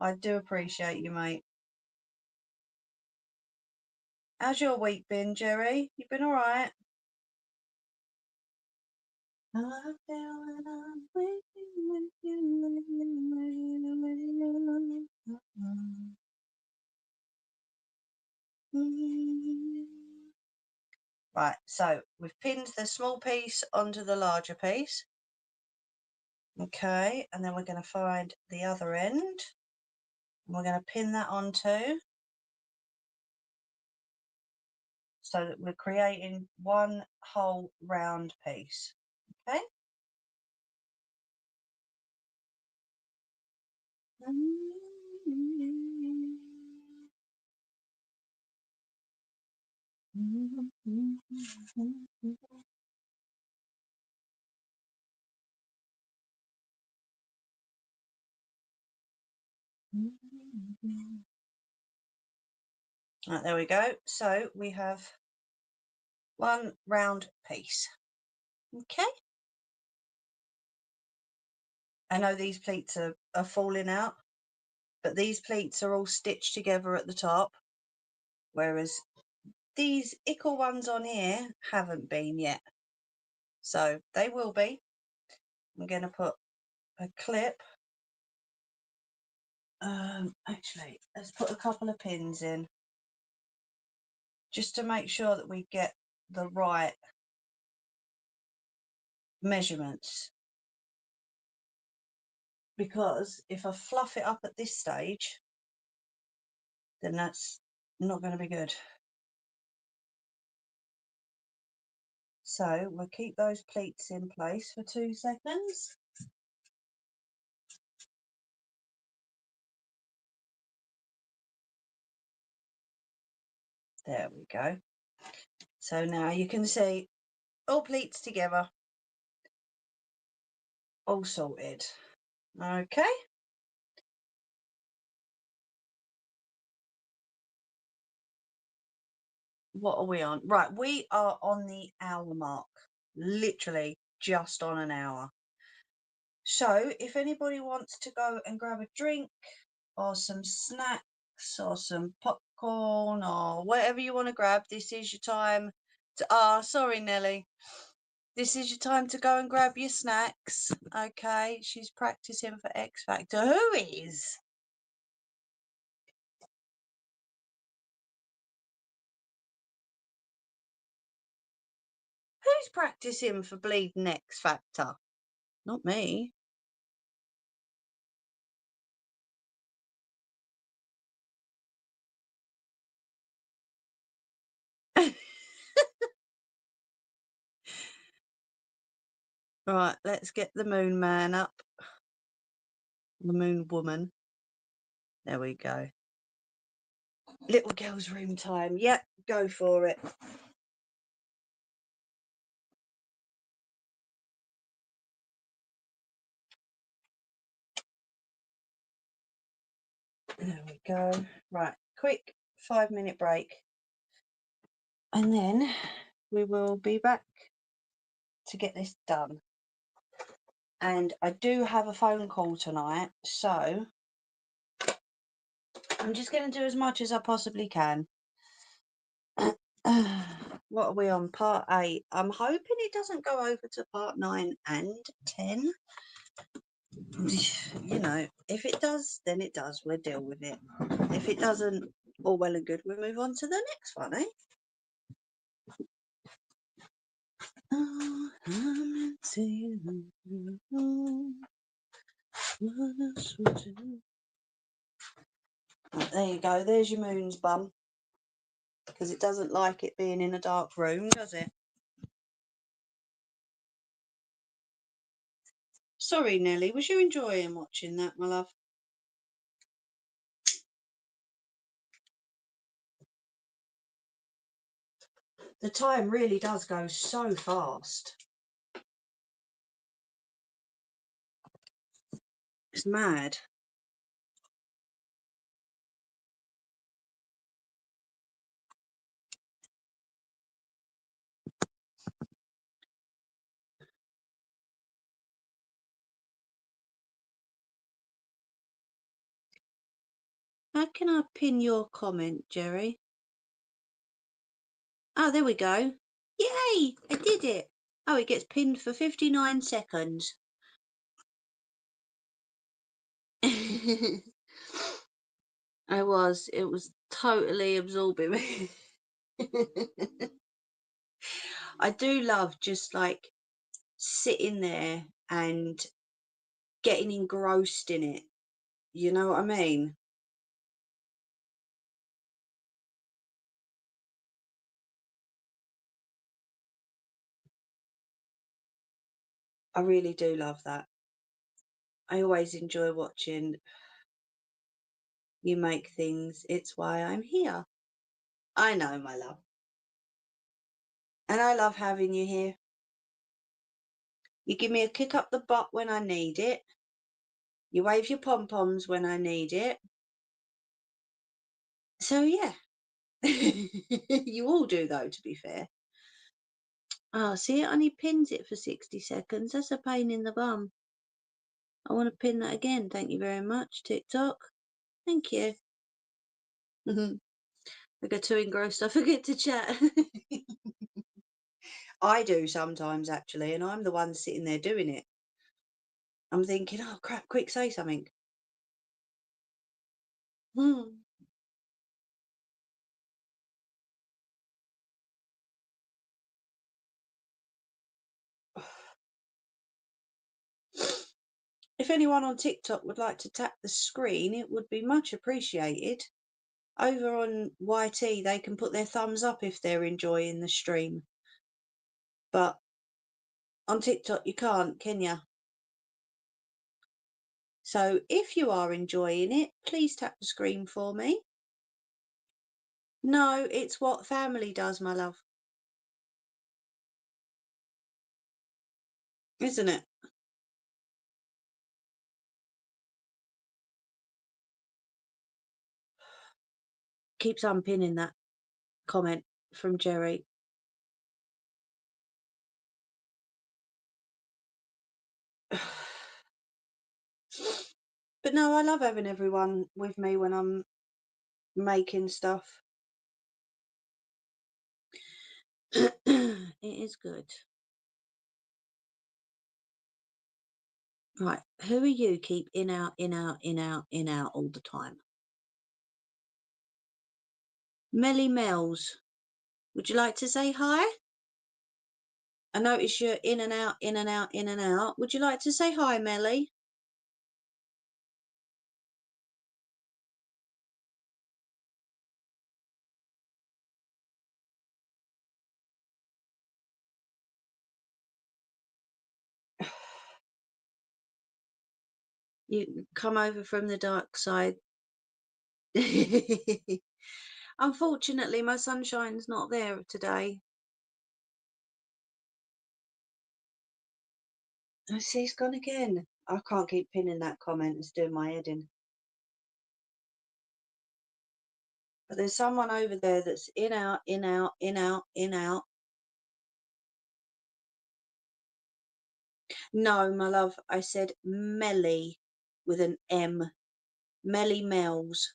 I do appreciate you, mate. How's your week been, Jerry? You been all right? Right, so we've pinned the small piece onto the larger piece. Okay, and then we're going to find the other end. And we're going to pin that on too, so that we're creating one whole round piece. Okay. Right, there we go. So we have one round piece. Okay. I know these pleats are falling out, but these pleats are all stitched together at the top, whereas these ickle ones on here haven't been yet. So they will be. I'm going to put a clip. Actually, let's put a couple of pins in just to make sure that we get the right measurements. Because if I fluff it up at this stage, then that's not going to be good. So we'll keep those pleats in place for 2 seconds. There we go. So now you can see all pleats together, all sorted. Okay. What are we on? Right, we are on the hour mark, literally just on an hour. So if anybody wants to go and grab a drink or some snacks or some popcorn or whatever you want to grab, this is your time to, sorry, Nelly. This is your time to go and grab your snacks. Okay, she's practicing for X Factor. Who is? Who's practicing for bleeding X Factor? Not me. Right, let's get the moon man up. The moon woman. There we go. Little girl's room time. Yep, go for it. There we go. Right, quick 5-minute break. And then we will be back to get this done. And I do have a phone call tonight, so I'm just going to do as much as I possibly can. What are we on? Part 8. I'm hoping it doesn't go over to part 9 and 10. You know, if it does, then it does. We'll deal with it. If it doesn't, all well and good. We'll move on to the next one, eh? There you go. There's your moon's bum. Because it doesn't like it being in a dark room, does it? Sorry, Nelly. Was you enjoying watching that, my love? The time really does go so fast. It's mad. How can I pin your comment, Jerry? Oh, there we go. Yay! I did it. Oh, it gets pinned for 59 seconds. It was totally absorbing me. I do love just like sitting there and getting engrossed in it. You know what I mean? I really do love that. I always enjoy watching you make things. It's why I'm here. I know, my love. And I love having you here. You give me a kick up the butt when I need it. You wave your pom-poms when I need it. So, yeah. You all do, though, to be fair. Oh, see, it only pins it for 60 seconds. That's a pain in the bum. I want to pin that again. Thank you very much, TikTok. Thank you. I get too engrossed, I forget to chat. I do sometimes, actually, and I'm the one sitting there doing it. I'm thinking, oh, crap, quick, say something. Hmm. If anyone on TikTok would like to tap the screen, it would be much appreciated. Over on YT, they can put their thumbs up if they're enjoying the stream. But on TikTok, you can't, can you? So if you are enjoying it, please tap the screen for me. No, it's what family does, my love. Isn't it? Keeps unpinning that comment from Jerry. But no, I love having everyone with me when I'm making stuff. It is good. Right, who are you keep in, out, in, out, in, out, in, out all the time? Melly Mells, would you like to say hi? I notice you're in and out, in and out, in and out. Would you like to say hi, Melly? You come over from the dark side. Unfortunately, my sunshine's not there today. I see it's gone again. I can't keep pinning that comment. It's doing my head in. But there's someone over there that's in, out, in, out, in, out, in, out. No, my love, I said Melly with an M. Melly Mells.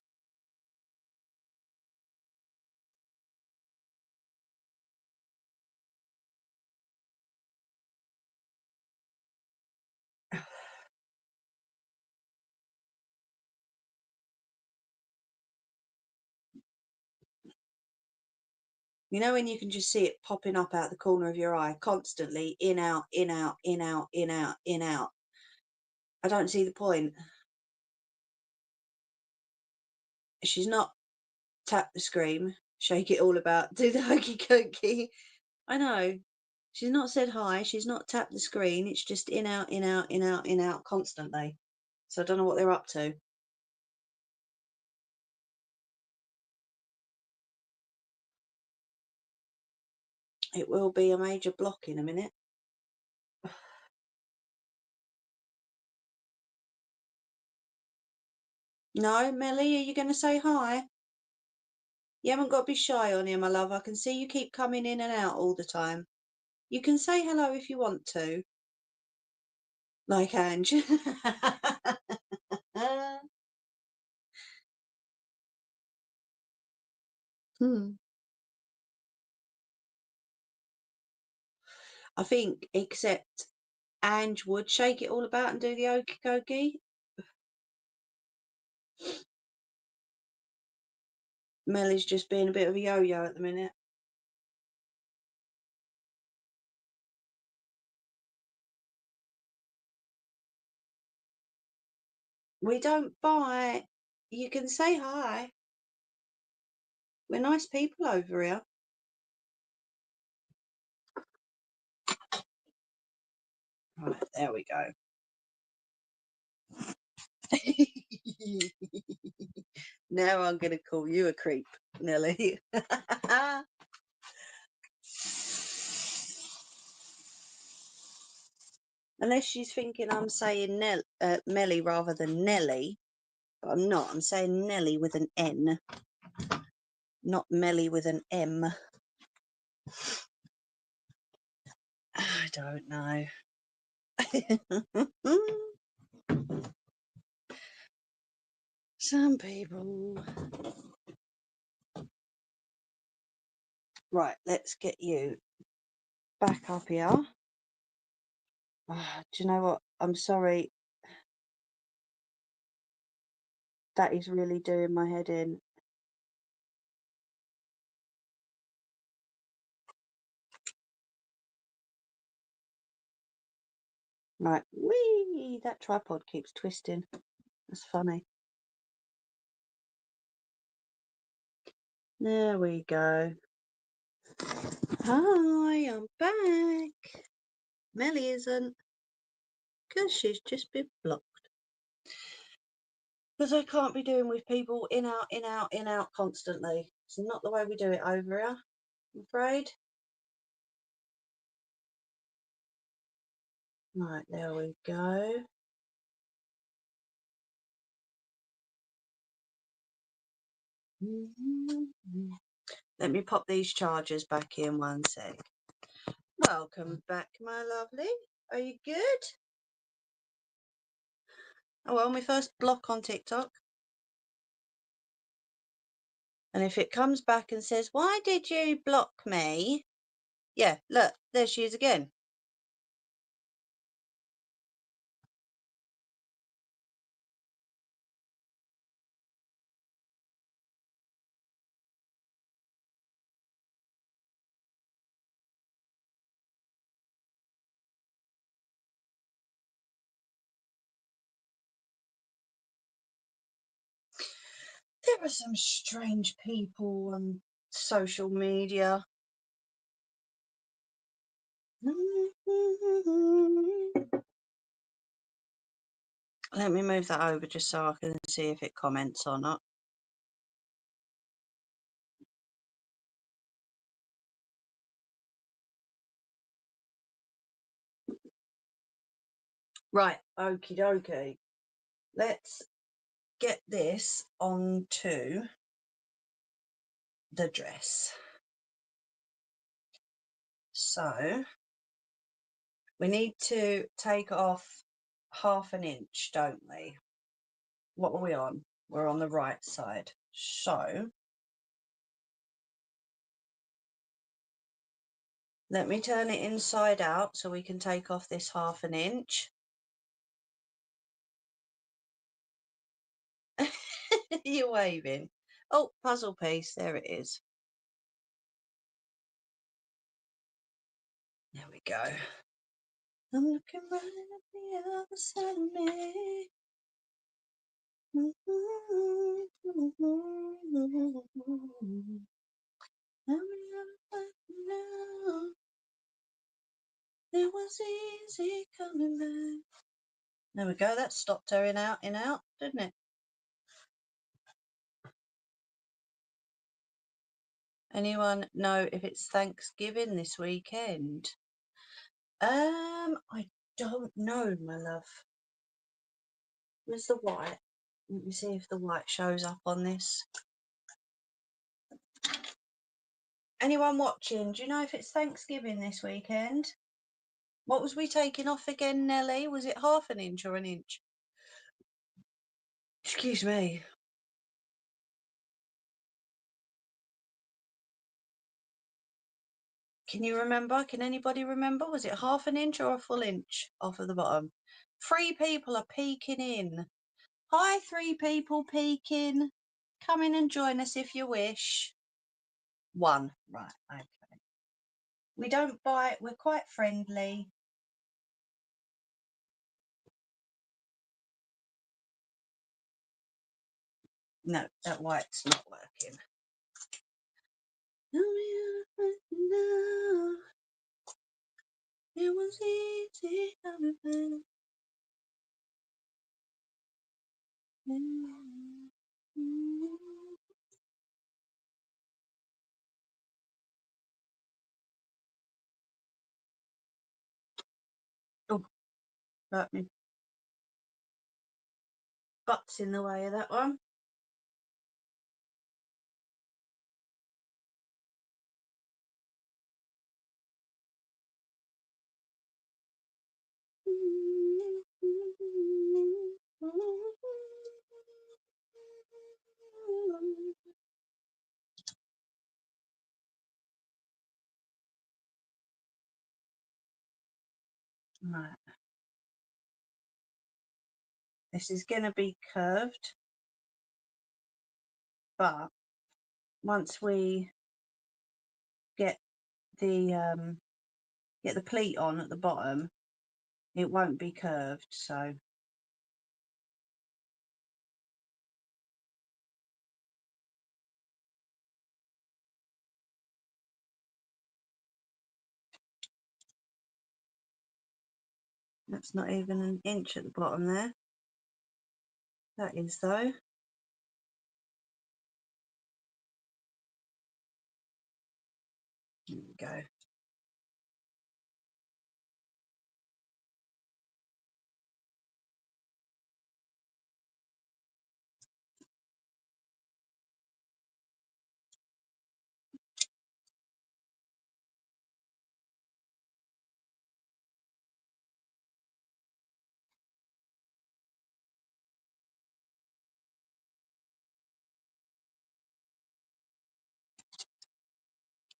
You know when you can just see it popping up out the corner of your eye constantly, in, out, in, out, in, out, in, out, in, out. I don't see the point. She's not tap the scream, shake it all about, do the hokey cokey. I know. She's not said hi. She's not tapped the screen. It's just in, out, in, out, in, out, in, out constantly. So I don't know what they're up to. It will be a major block in a minute. No, Melly, are you going to say hi? You haven't got to be shy on here, my love. I can see you keep coming in and out all the time. You can say hello if you want to. Like Ange. Hmm. I think, except Ange would shake it all about and do the okey dokey. Melly's just being a bit of a yo-yo at the minute. We don't bite. You can say hi. We're nice people over here. Right, there we go. Now I'm going to call you a creep, Nelly. Unless she's thinking I'm saying Melly rather than Nelly. But I'm not. I'm saying Nelly with an N, not Melly with an M. I don't know. Some people. Right, let's get you back up here. Oh, do you know what? I'm sorry. That is really doing my head in. Right, whee! That tripod keeps twisting. That's funny. There we go. Hi, I'm back. Melly isn't, because she's just been blocked. Because I can't be doing with people in, out, in, out, in, out constantly. It's not the way we do it over here, I'm afraid. Right, there we go. Let me pop these chargers back in 1 sec. Welcome back, my lovely. Are you good? Oh, well, my first block on TikTok. And if it comes back and says, why did you block me? Yeah, look, there she is again. There are some strange people on social media. Let me move that over just so I can see if it comments or not. Right, okie dokie. Let's get this onto the dress. So we need to take off 1/2 inch, don't we? What are we on? We're on the right side. So let me turn it inside out so we can take off this 1/2 inch. You're waving. Oh, puzzle piece. There it is. There we go. I'm looking right at the other side of me. It was easy coming back. There we go. That stopped her in out, didn't it? Anyone know if it's Thanksgiving this weekend? I don't know, my love. Where's the white? Let me see if the white shows up on this. Anyone watching? Do you know if it's Thanksgiving this weekend? What was we taking off again, Nelly? Was it 1/2 inch or an inch? Excuse me. Can you remember? Can anybody remember? Was it 1/2 inch or a full inch off of the bottom? 3 people are peeking in. Hi, 3 people peeking. Come in and join us if you wish. 1. Right, okay. We don't bite. We're quite friendly. No, that white's not working. It was easy coming back. Oh, But my butt's in the way of that one. Right. This is going to be curved, but once we get the pleat on at the bottom, it won't be curved. So that's not even an inch at the bottom there. That is though. There we go.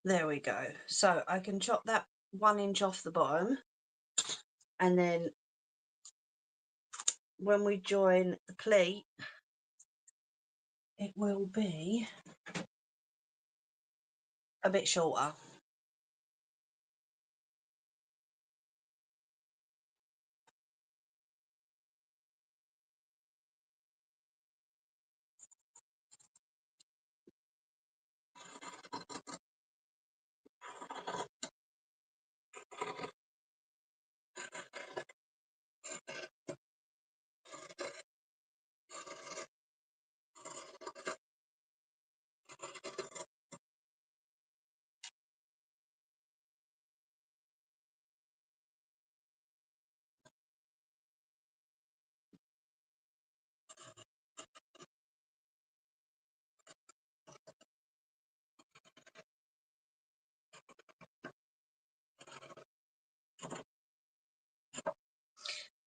There we go. So I can chop that 1 inch off the bottom, and then when we join the pleat, it will be a bit shorter.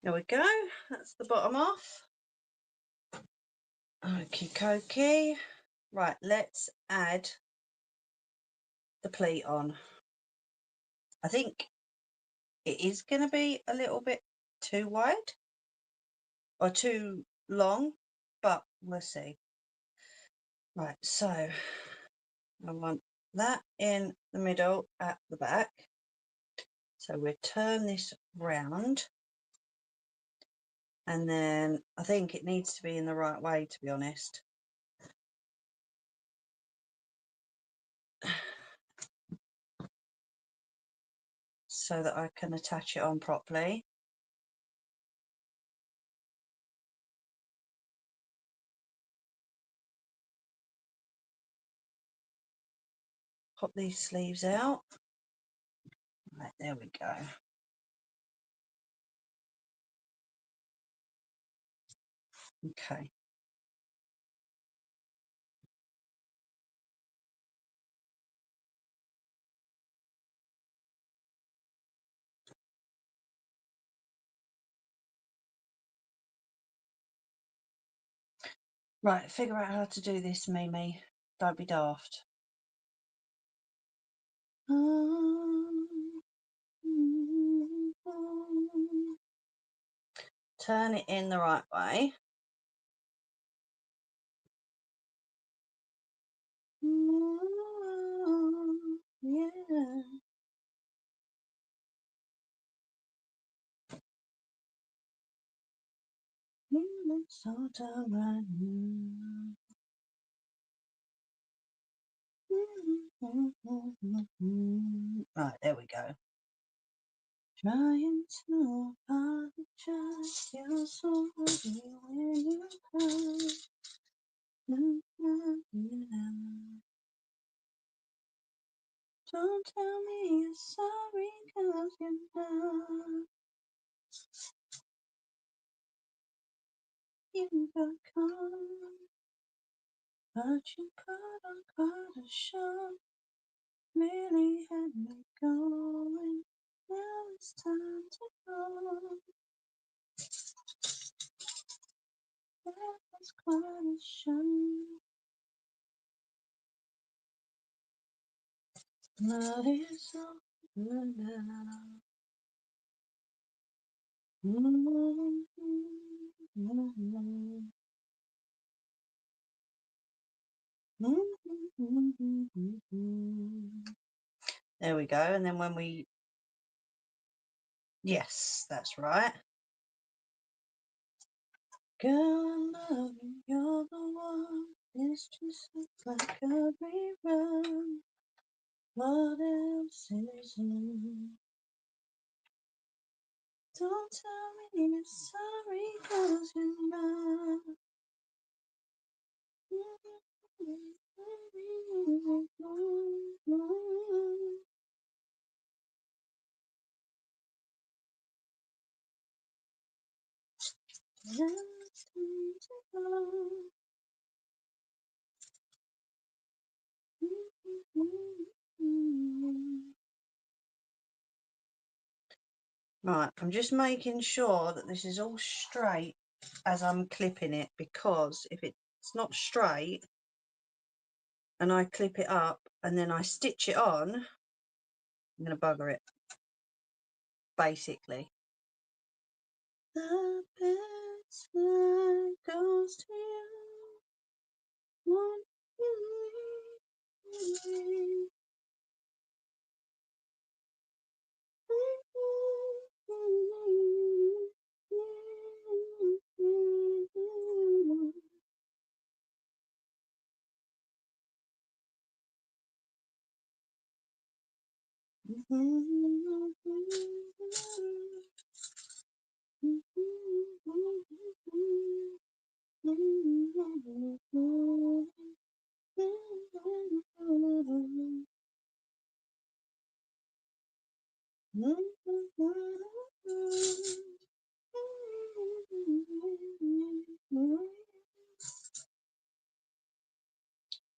There we go. That's the bottom off. Okie dokie. Right, let's add the pleat on. I think it is going to be a little bit too wide or too long, but we'll see. Right, so I want that in the middle at the back. So we turn this round, and then I think it needs to be in the right way, to be honest. So that I can attach it on properly. Pop these sleeves out. Right, there we go. Okay. Right, figure out how to do this, Mimi. Don't be daft. Turn it in the right way. Yeah. Right, there we go. Trying to apologize, you're so ugly when you cry. Don't tell me you're sorry, 'cause you're not. you got caught, but you put on quite a show. Really had me going. Now it's time to go. That was quite a show. But it's over now. There we go. And then when we, yes, that's right. Girl, loving, you're the one. It's just like a rerun. What else is new? Don't tell me you're sorry, 'cause you're not. Right, I'm just making sure that this is all straight as I'm clipping it, because if it's not straight and I clip it up and then I stitch it on, I'm going to bugger it, basically. The best that goes to you.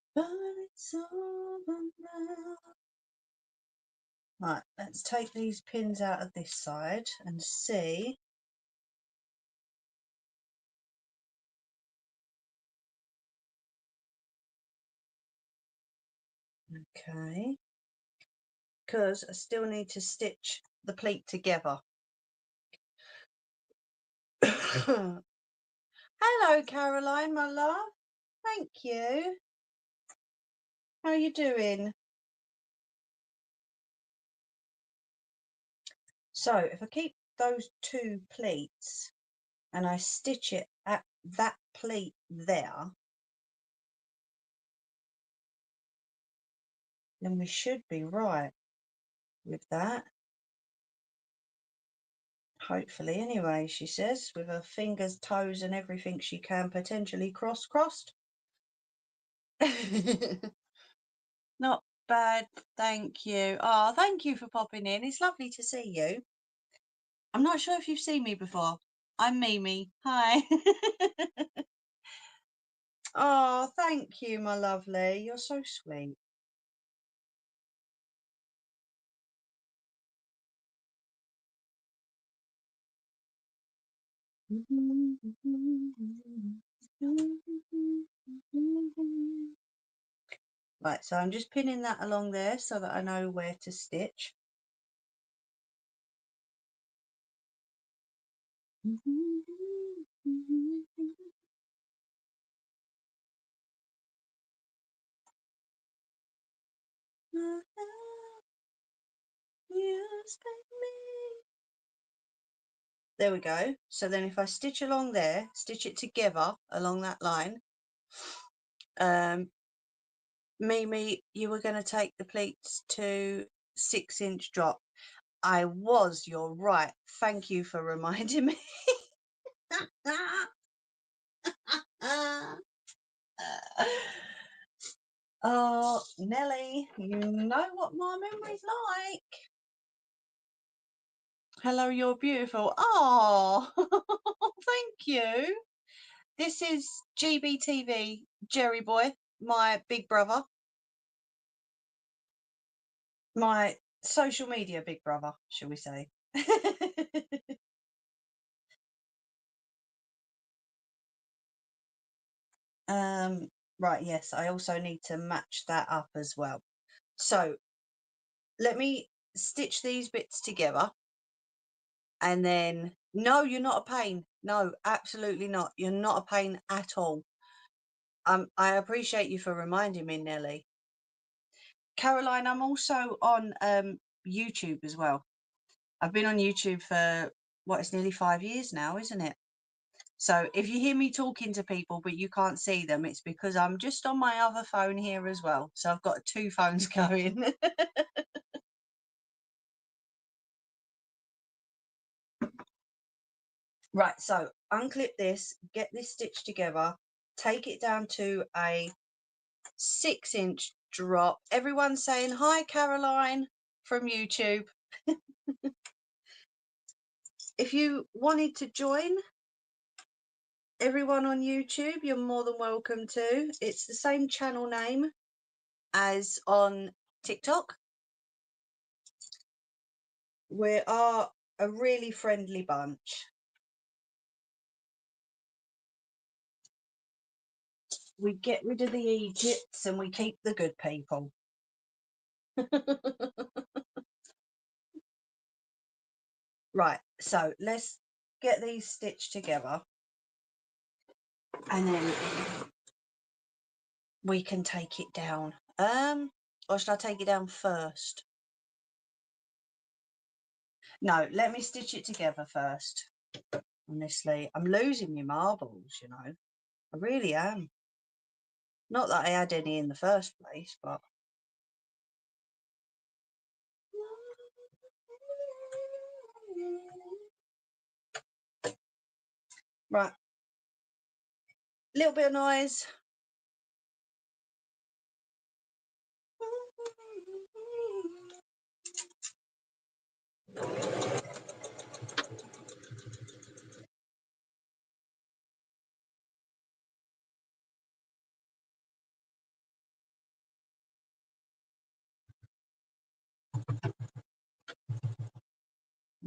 But it's over now. Right, let's take these pins out of this side and see. Okay, because I still need to stitch the pleat together. Hello, Caroline, my love. Thank you. How are you doing? So if I keep those two pleats and I stitch it at that pleat there, then we should be right with that. Hopefully, anyway, she says, with her fingers, toes and everything she can potentially crossed. Not bad, thank you. Oh, thank you for popping in. It's lovely to see you. I'm not sure if you've seen me before. I'm Mimi. Hi. Oh, thank you, my lovely. You're so sweet. Right, so I'm just pinning that along there so that I know where to stitch. There we go. So then if I stitch along there, stitch it together along that line. Mimi, you were going to take the pleats to 6-inch drop. I was, you're right. Thank you for reminding me. Oh, Nelly, you know what my memory's like. Hello, you're beautiful. Oh, thank you. This is GBTV Jerry Boy, my big brother, my social media big brother, shall we say. Right, yes, I also need to match that up as well. So let me stitch these bits together, and then no, you're not a pain. No, absolutely not. You're not a pain at all. I appreciate you for reminding me, Nelly. Caroline, I'm also on YouTube as well. I've been on YouTube for it's nearly 5 years now, isn't it? So if you hear me talking to people but you can't see them, it's because I'm just on my other phone here as well. So I've got 2 phones going. Right, so unclip this, get this stitched together, take it down to a 6-inch drop. Everyone's saying hi, Caroline, from YouTube. If you wanted to join, everyone on YouTube, you're more than welcome to. It's the same channel name as on TikTok. We are a really friendly bunch. We get rid of the Egypts and we keep the good people. Right, so let's get these stitched together and then we can take it down. Or should I take it down first? No, let me stitch it together first. Honestly, I'm losing my marbles, you know. I really am. Not that I had any in the first place, but... Right. Little bit of noise.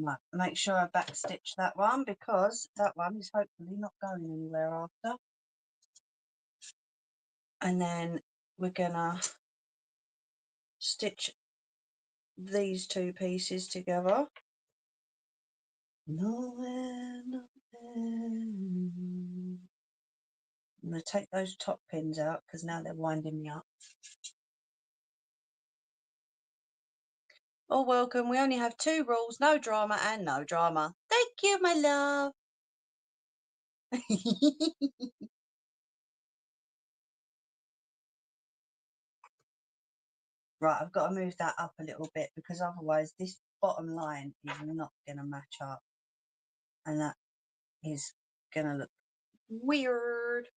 Right, make sure I backstitch that one because that one is hopefully not going anywhere after. And then we're gonna stitch these 2 pieces together. Nowhere, nowhere. I'm gonna take those top pins out because now they're winding me up. Oh, welcome. We only have 2 rules: no drama and no drama. Thank you, my love. Right, I've got to move that up a little bit because otherwise this bottom line is not going to match up. And that is going to look weird.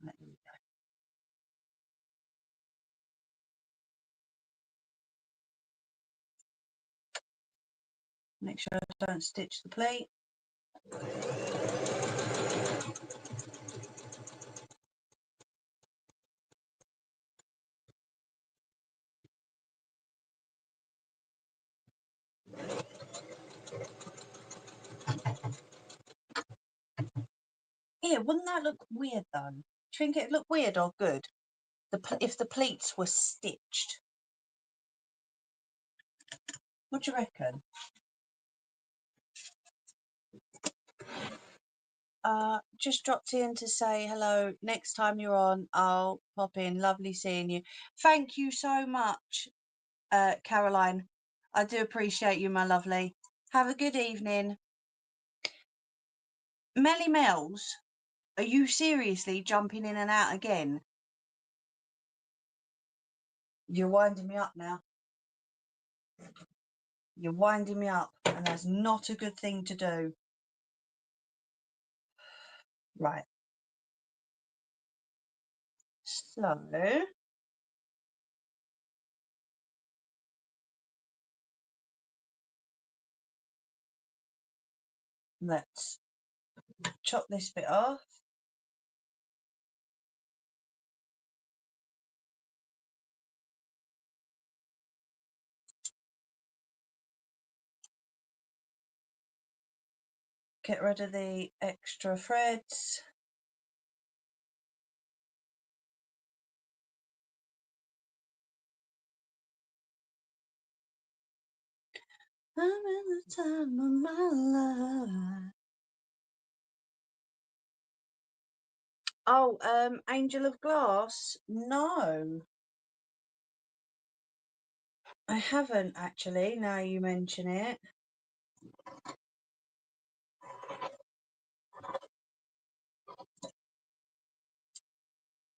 There we go. Make sure I don't stitch the pleat. Yeah, wouldn't that look weird though? Do you think it'd look weird or good? If the pleats were stitched. What do you reckon? Just dropped in to say hello. Next time you're on, I'll pop in. Lovely seeing you. Thank you so much, Caroline. I do appreciate you, my lovely. Have a good evening. Melly Mells, are you seriously jumping in and out again? You're winding me up now. You're winding me up, and that's not a good thing to do. Right. So Let's chop this bit off. Get rid of the extra threads. I'm in the time of my life. Oh, Angel of Glass? No. I haven't actually, now you mention it.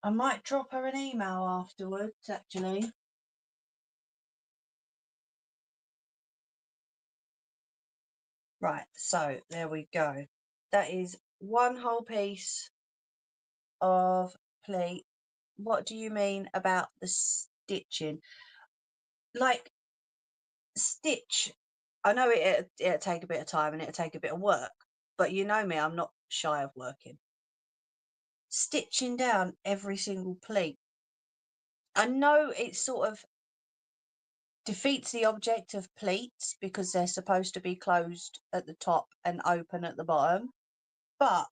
I might drop her an email afterwards, actually. Right, so there we go. That is one whole piece of pleat. What do you mean about the stitching? Like, stitch, I know it'll take a bit of time and it'll take a bit of work, but you know me, I'm not shy of working. Stitching down every single pleat. I know it sort of defeats the object of pleats because they're supposed to be closed at the top and open at the bottom, but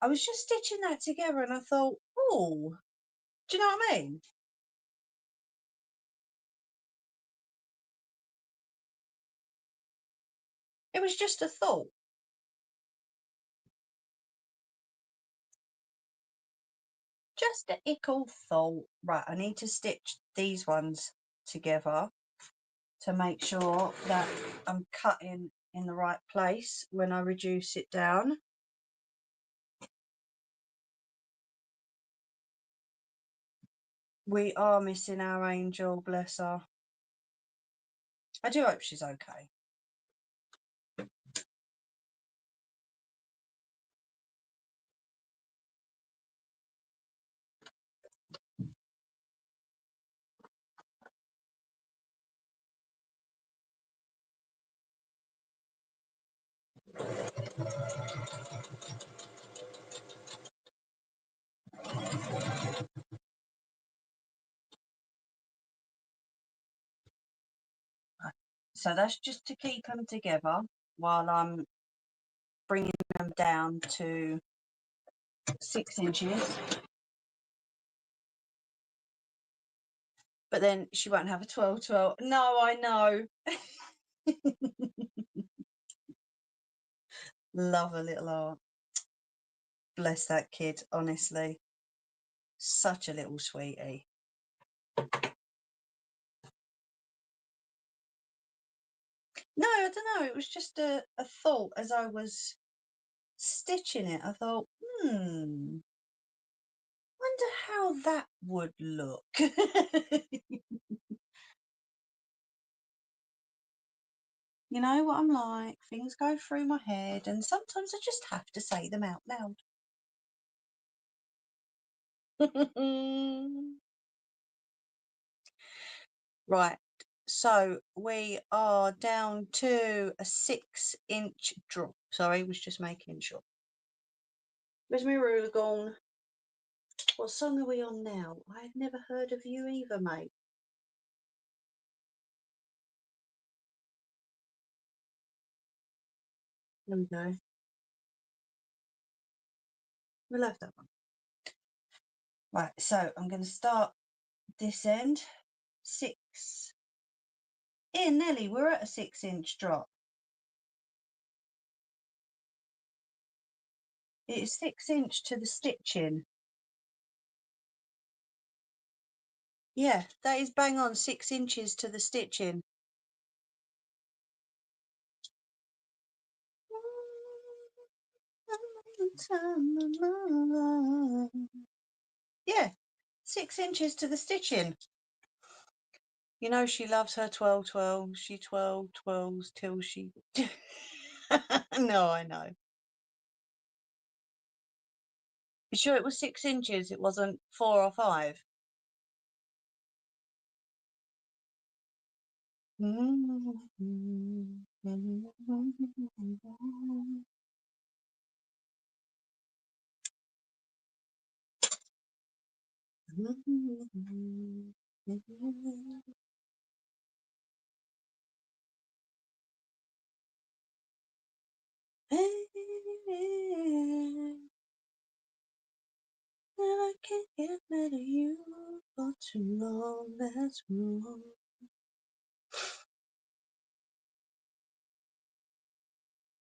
I was just stitching that together and I thought, oh, do you know what I mean? It was just a thought. Just a ickle thought. Right, I need to stitch these ones together to make sure that I'm cutting in the right place when I reduce it down. We are missing our angel, bless her. I do hope she's okay. So that's just to keep them together while I'm bringing them down to 6 inches. But then she won't have a 12-12. No, I know. Love a little art. Bless that kid, honestly. Such a little sweetie. No, I don't know. It was just a thought as I was stitching it. I thought, wonder how that would look. You know what I'm like? Things go through my head and sometimes I just have to say them out loud. Right, so we are down to a 6-inch drop. Sorry, was just making sure. Where's my ruler gone? What song are we on now? I've never heard of you either, mate. There we go. We'll have that one. Right, so I'm going to start this end. 6. Nelly, we're at a 6-inch drop. It's 6-inch to the stitching. Yeah, that is bang on 6 inches to the stitching. Yeah, 6 inches to the stitching. You know she loves her 12-12. She 12-12s till she... No, I know. You sure it was 6 inches? It wasn't 4 or 5? I can't get rid of you for too long. That's wrong.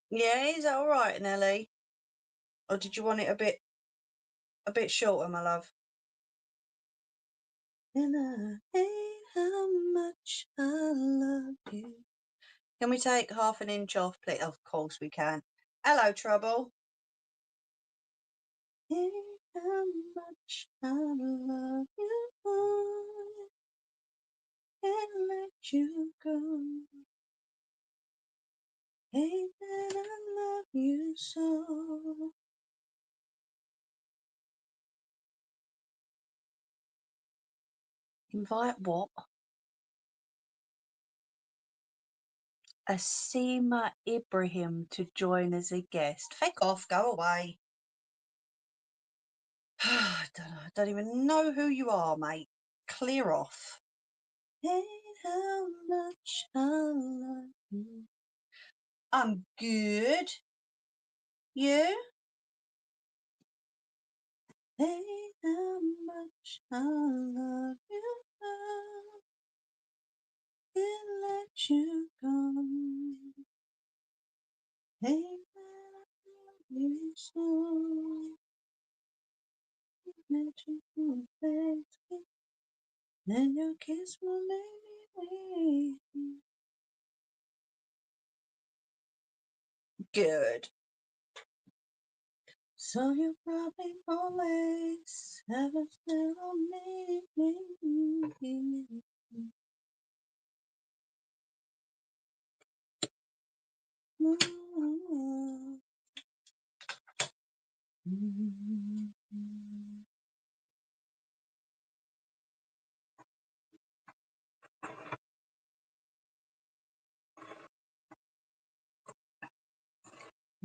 Yeah, is that all right, Nelly? Or did you want it a bit shorter, my love? And I hate how much I love you. Can we take half an inch off, please? Of course we can. Hello, Trouble. Hate how much I love you. I can't let you go. Hate that I love you so. Invite what? Asima Ibrahim to join as a guest. Feck off, go away. I don't even know who you are, mate. Clear off. Hate how much I love you. I'm good. You? Hate how much I love you. I can't let you go. Hate that I love you so. Let you feel back. Then your kiss will make me weak. Good. So you probably always have a spell on me.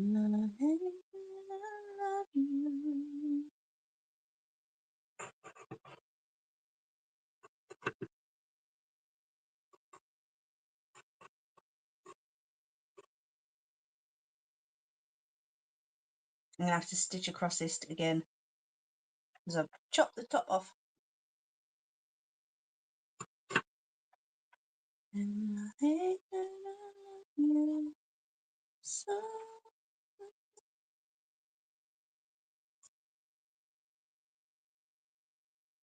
I love you. I'm gonna have to stitch across this again because I've chopped the top off. And I hate that I love you so.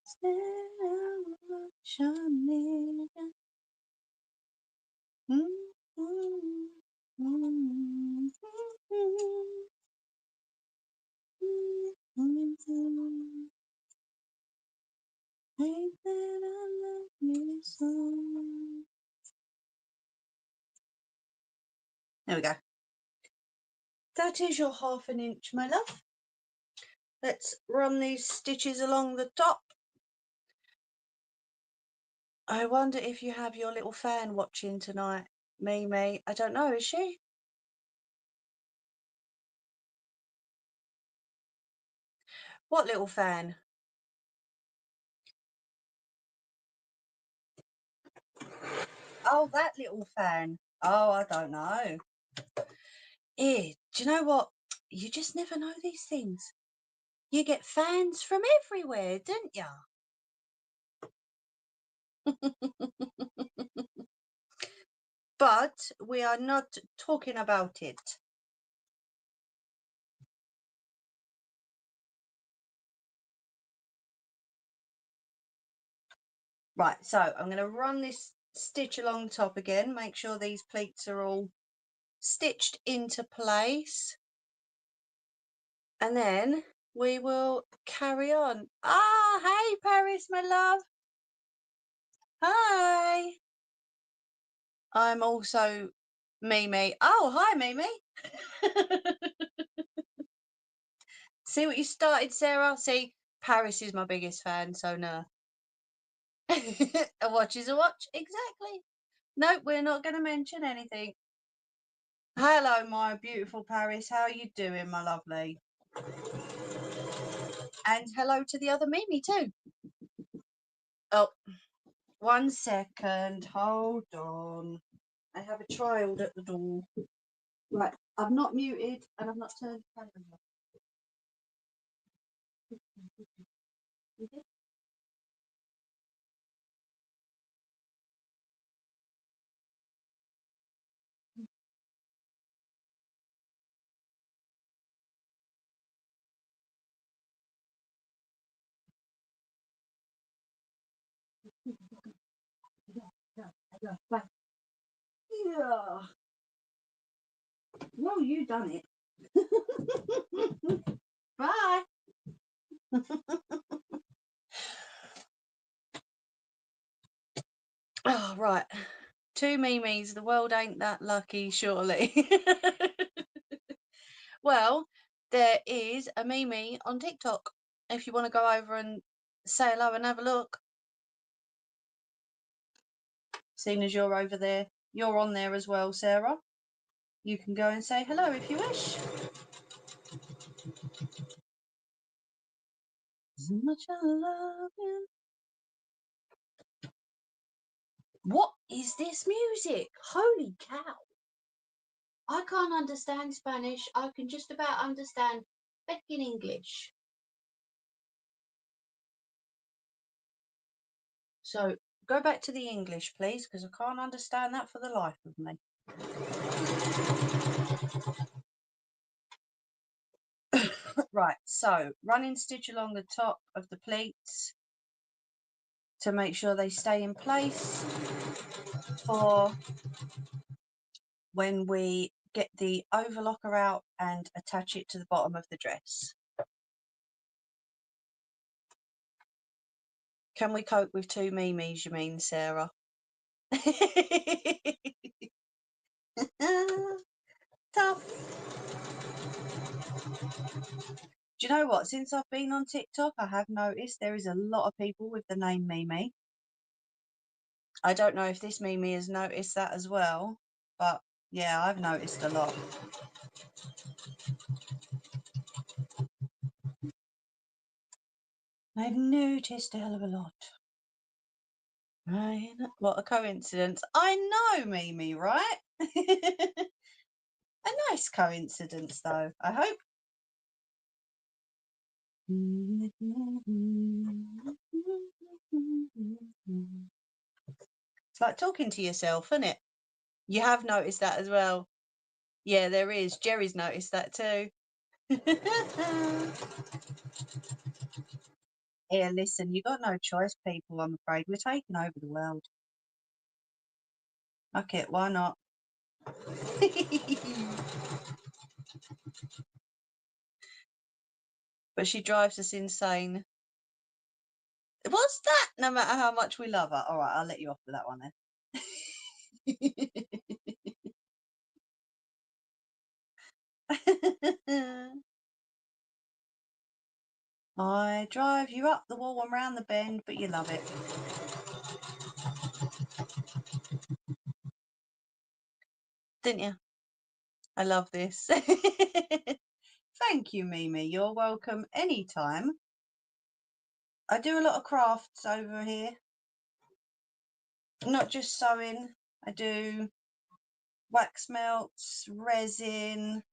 Stand out much I need you. Hate that I love you so. There we go. That is your half an inch, my love. Let's run these stitches along the top. I wonder if you have your little fan watching tonight, Mimi. I don't know, is she? What little fan? Oh, that little fan. Oh, I don't know. Do you know what? You just never know these things. You get fans from everywhere, don't you? But we are not talking about it. Right, so I'm going to run this stitch along the top again, make sure these pleats are all stitched into place. And then we will carry on. Ah, hey, Paris, my love. Hi. I'm also Mimi. Oh, hi, Mimi. See what you started, Sarah? See, Paris is my biggest fan, so no. A watch is a watch. Exactly. Nope, we're not going to mention anything. Hello, my beautiful Paris. How are you doing, my lovely? And hello to the other Mimi too. Oh, 1 second. Hold on. I have a child at the door. Right, I've not muted and I've not turned the camera off. You did? Yeah. Bye. Yeah. Well, you done it. Bye. Oh, right. Two Mimis. The world ain't that lucky, surely. Well, there is a Mimi on TikTok. If you want to go over and say hello and have a look, seeing as you're over there, you're on there as well, Sarah. You can go and say hello if you wish. So much I love you. What is this music? Holy cow. I can't understand Spanish. I can just about understand feckin' English. So go back to the English, please, because I can't understand that for the life of me. Right, so running stitch along the top of the pleats to make sure they stay in place for when we get the overlocker out and attach it to the bottom of the dress. Can we cope with two Mimis, you mean, Sarah? Tough. Do you know what? Since I've been on TikTok, I have noticed there is a lot of people with the name Mimi. I don't know if this Mimi has noticed that as well, but yeah, I've noticed a lot. I've noticed a hell of a lot. Right? What a coincidence. I know, Mimi, right? A nice coincidence, though, I hope. It's like talking to yourself, isn't it? You have noticed that as well. Yeah, there is. Jerry's noticed that too. Here, listen, you got no choice, people, I'm afraid. We're taking over the world. Okay, why not? But she drives us insane. What's that? No matter how much we love her. All right, I'll let you off with that one then. I drive you up the wall and round the bend, but you love it. Didn't you? I love this. Thank you, Mimi. You're welcome anytime. I do a lot of crafts over here. Not just sewing. I do wax melts, resin,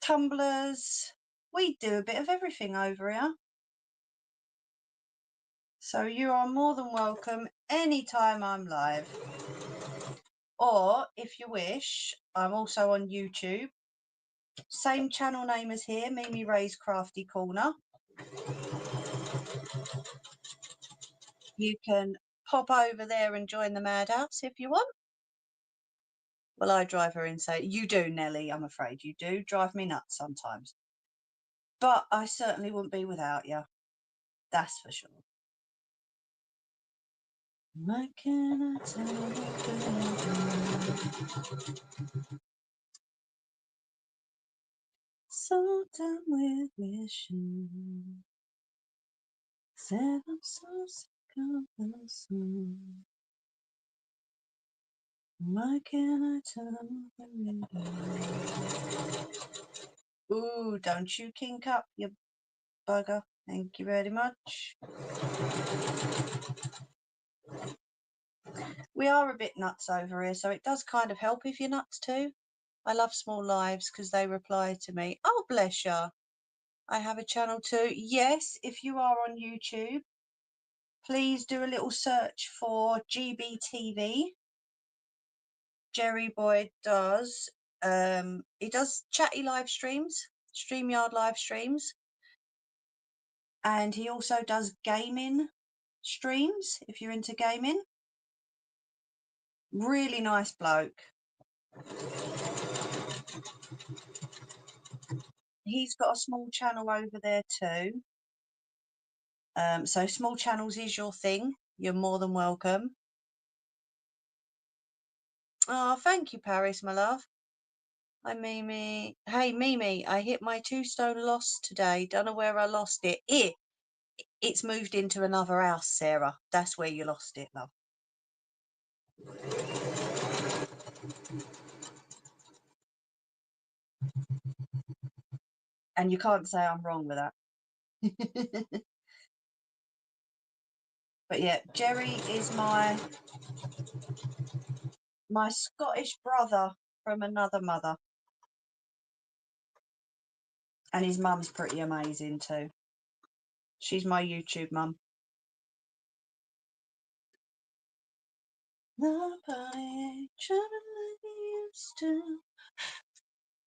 tumblers. We do a bit of everything over here. So you are more than welcome anytime I'm live. Or if you wish, I'm also on YouTube. Same channel name as here, Mimi Ray's Crafty Corner. You can pop over there and join the madhouse if you want. Well, I drive her insane. You do, Nelly, I'm afraid. You do drive me nuts sometimes. But I certainly wouldn't be without you. That's for sure. What can I tell you? So done with wishing. Said I'm so sick of the song. Why can't I tell you? Ooh, don't you kink up, you bugger. Thank you very much. We are a bit nuts over here, so it does kind of help if you're nuts too. I love small lives because they reply to me. Oh, bless you. I have a channel too. Yes, if you are on YouTube, please do a little search for GBTV. Jerry Boy does. He does chatty live streams, StreamYard live streams, and he also does gaming streams if you're into gaming. Really nice bloke. He's got a small channel over there too. So small channels is your thing. You're more than welcome. Oh, thank you, Paris, my love. Hi, Mimi. Hey, Mimi, I hit my 2 stone loss today. Don't know where I lost it. It's moved into another house, Sarah. That's where you lost it, love. And you can't say I'm wrong with that. But yeah, Jerry is my Scottish brother from another mother. And his mum's pretty amazing too. She's my YouTube mum. Nobody trying to like you used to.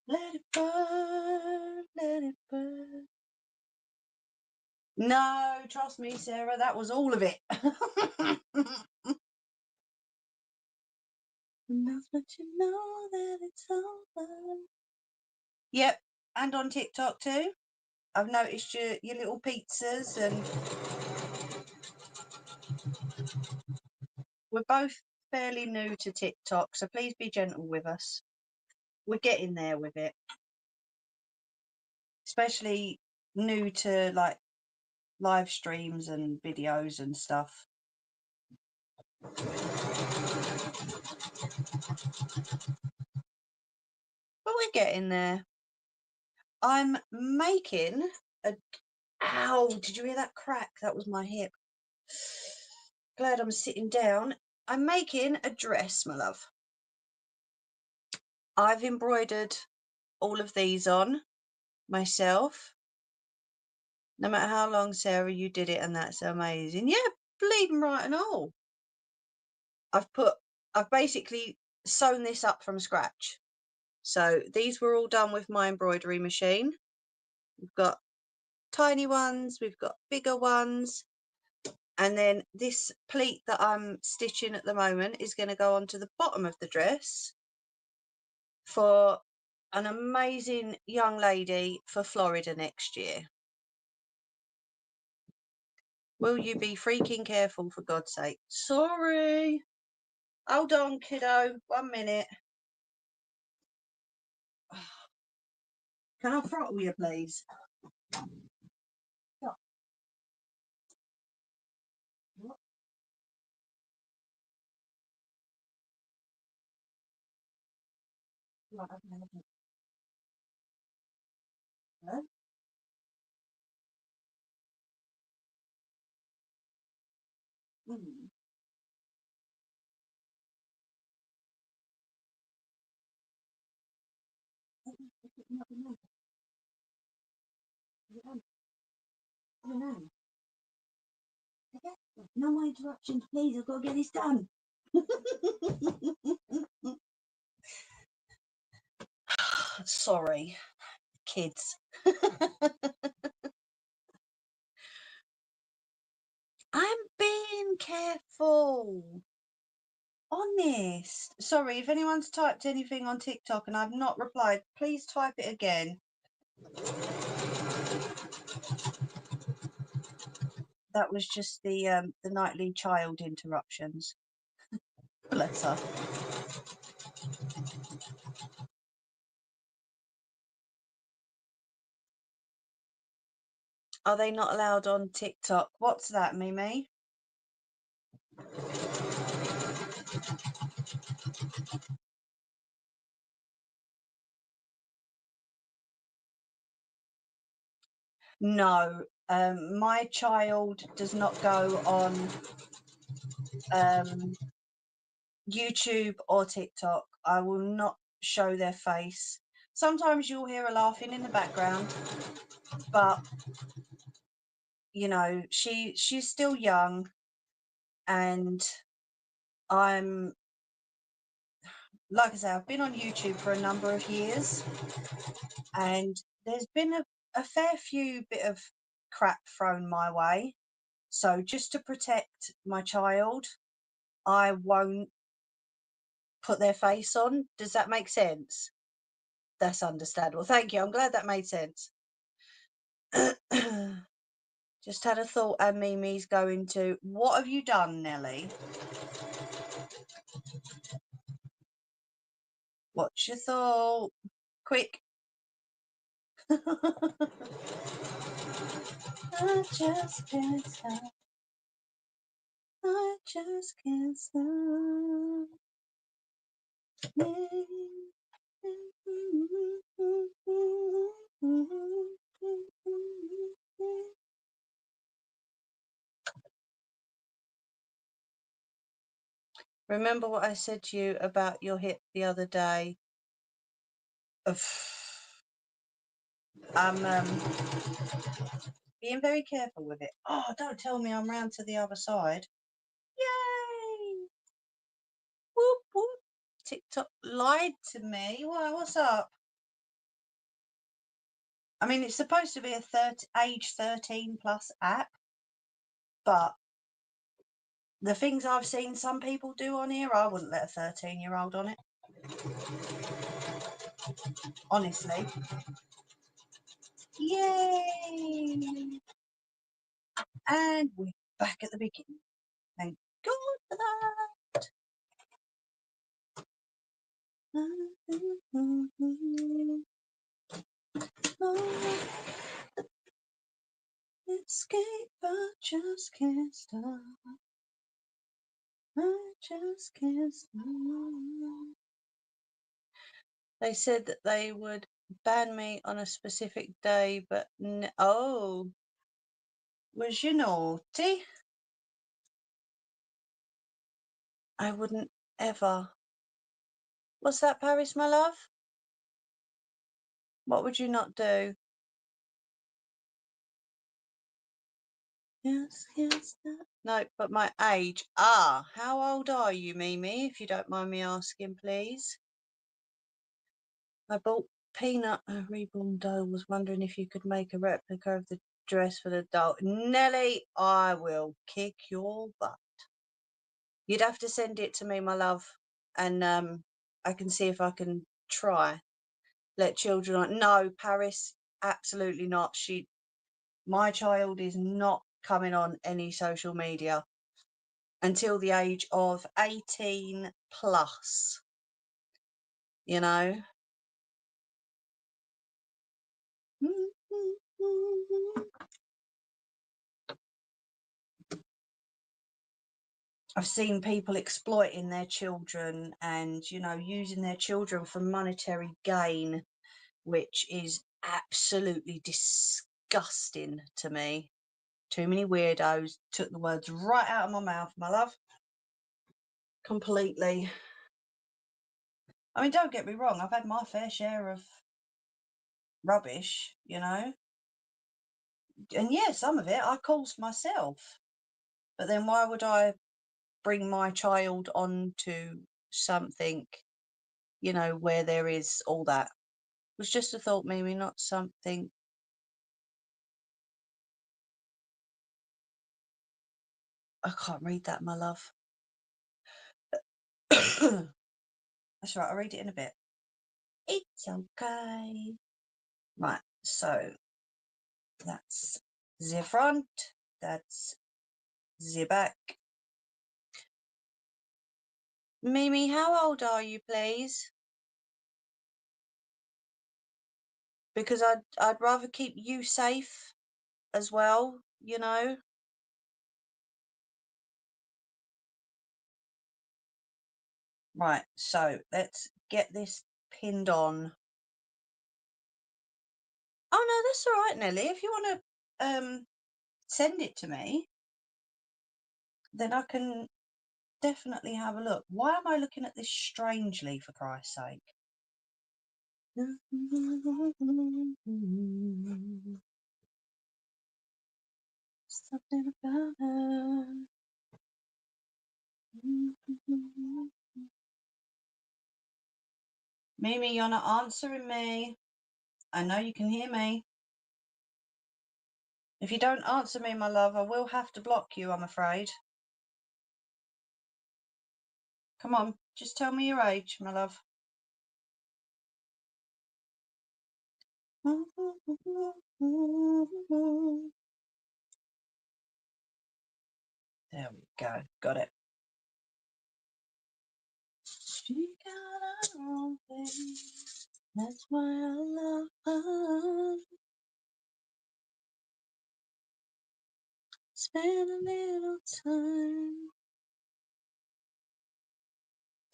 Let it burn, let it burn. No, trust me, Sarah, that was all of it. Enough that you know that it's over. Yep, and on TikTok too. I've noticed your little pizzas, and we're both fairly new to TikTok, so please be gentle with us. We're getting there with it. Especially new to like live streams and videos and stuff. But we're getting there. I'm making a... Ow, did you hear that crack? That was my hip. Glad I'm sitting down. I'm making a dress, my love. I've embroidered all of these on myself. No matter how long, Sarah, you did it, and that's amazing. Yeah, bleeding right and all. I've basically sewn this up from scratch. So these were all done with my embroidery machine. We've got tiny ones, we've got bigger ones, and then this pleat that I'm stitching at the moment is going to go onto the bottom of the dress for an amazing young lady for Florida next year. Will you be freaking careful, for God's sake? Sorry. Hold on, kiddo. 1 minute. Can I throttle you, please? Stop. What? Right, okay. Hello? Mm. No more interruptions, please. I've got to get this done. Sorry, kids. I'm being careful. Honest. Sorry, if anyone's typed anything on TikTok and I've not replied, please type it again. That was just the nightly child interruptions. Bless her. Are they not allowed on TikTok? What's that, Mimi? No, My child does not go on YouTube or TikTok. I will not show their face. Sometimes you'll hear her laughing in the background, but you know, she's still young, and I'm, like I say, I've been on YouTube for a number of years, and there's been a fair few bit of crap thrown my way. So just to protect my child, I won't put their face on. Does that make sense? That's understandable. Thank you. I'm glad that made sense. Just had a thought, and Mimi's going to. What have you done, Nelly? What's your thought? Quick. I just can't stop. I just can't stop. Remember what I said to you about your hip the other day? I'm being very careful with it. Oh, don't tell me I'm round to the other side. Yay! Whoop, whoop. TikTok lied to me. Why? What's up? I mean, it's supposed to be a age 13 plus app, but the things I've seen some people do on here, I wouldn't let a 13-year-old on it. Honestly. Yay! And we're back at the beginning. Thank God for that. Escape, I just can't stop. I just can't stop. They said that they would ban me on a specific day, but oh, was you naughty? I wouldn't ever. What's that, Paris, my love? What would you not do? Yes, yes. No, but my age. Ah, how old are you, Mimi, if you don't mind me asking, please? I bought Peanut a reborn doll. Was wondering if you could make a replica of the dress for the doll. Nelly, I will kick your butt. You'd have to send it to me, my love, and I can see if I can try. Let children on. No, Paris, absolutely not. My child is not coming on any social media until the age of 18 plus, you know. I've seen people exploiting their children and, you know, using their children for monetary gain, which is absolutely disgusting to me. Too many weirdos. Took the words right out of my mouth, my love. Completely. I mean, don't get me wrong, I've had my fair share of rubbish, you know. And yeah, some of it I caused myself. But then why would I bring my child onto something, you know, where there is all that? It was just a thought, Mimi, not something. I can't read that, my love. That's right, I'll read it in a bit. It's okay. Right, so that's the front, that's the back. Mimi, how old are you, please? Because I'd rather keep you safe as well, you know. Right, so let's get this pinned on. Oh no, that's all right, Nelly. If you want to send it to me, then I can definitely have a look. Why am I looking at this strangely, for Christ's sake? Something about her. Mimi, you're not answering me. I know you can hear me. If you don't answer me, my love, I will have to block you, I'm afraid. Come on, just tell me your age, my love. There we go. Got it. She got her own thing. That's why I love her. Spend a little time.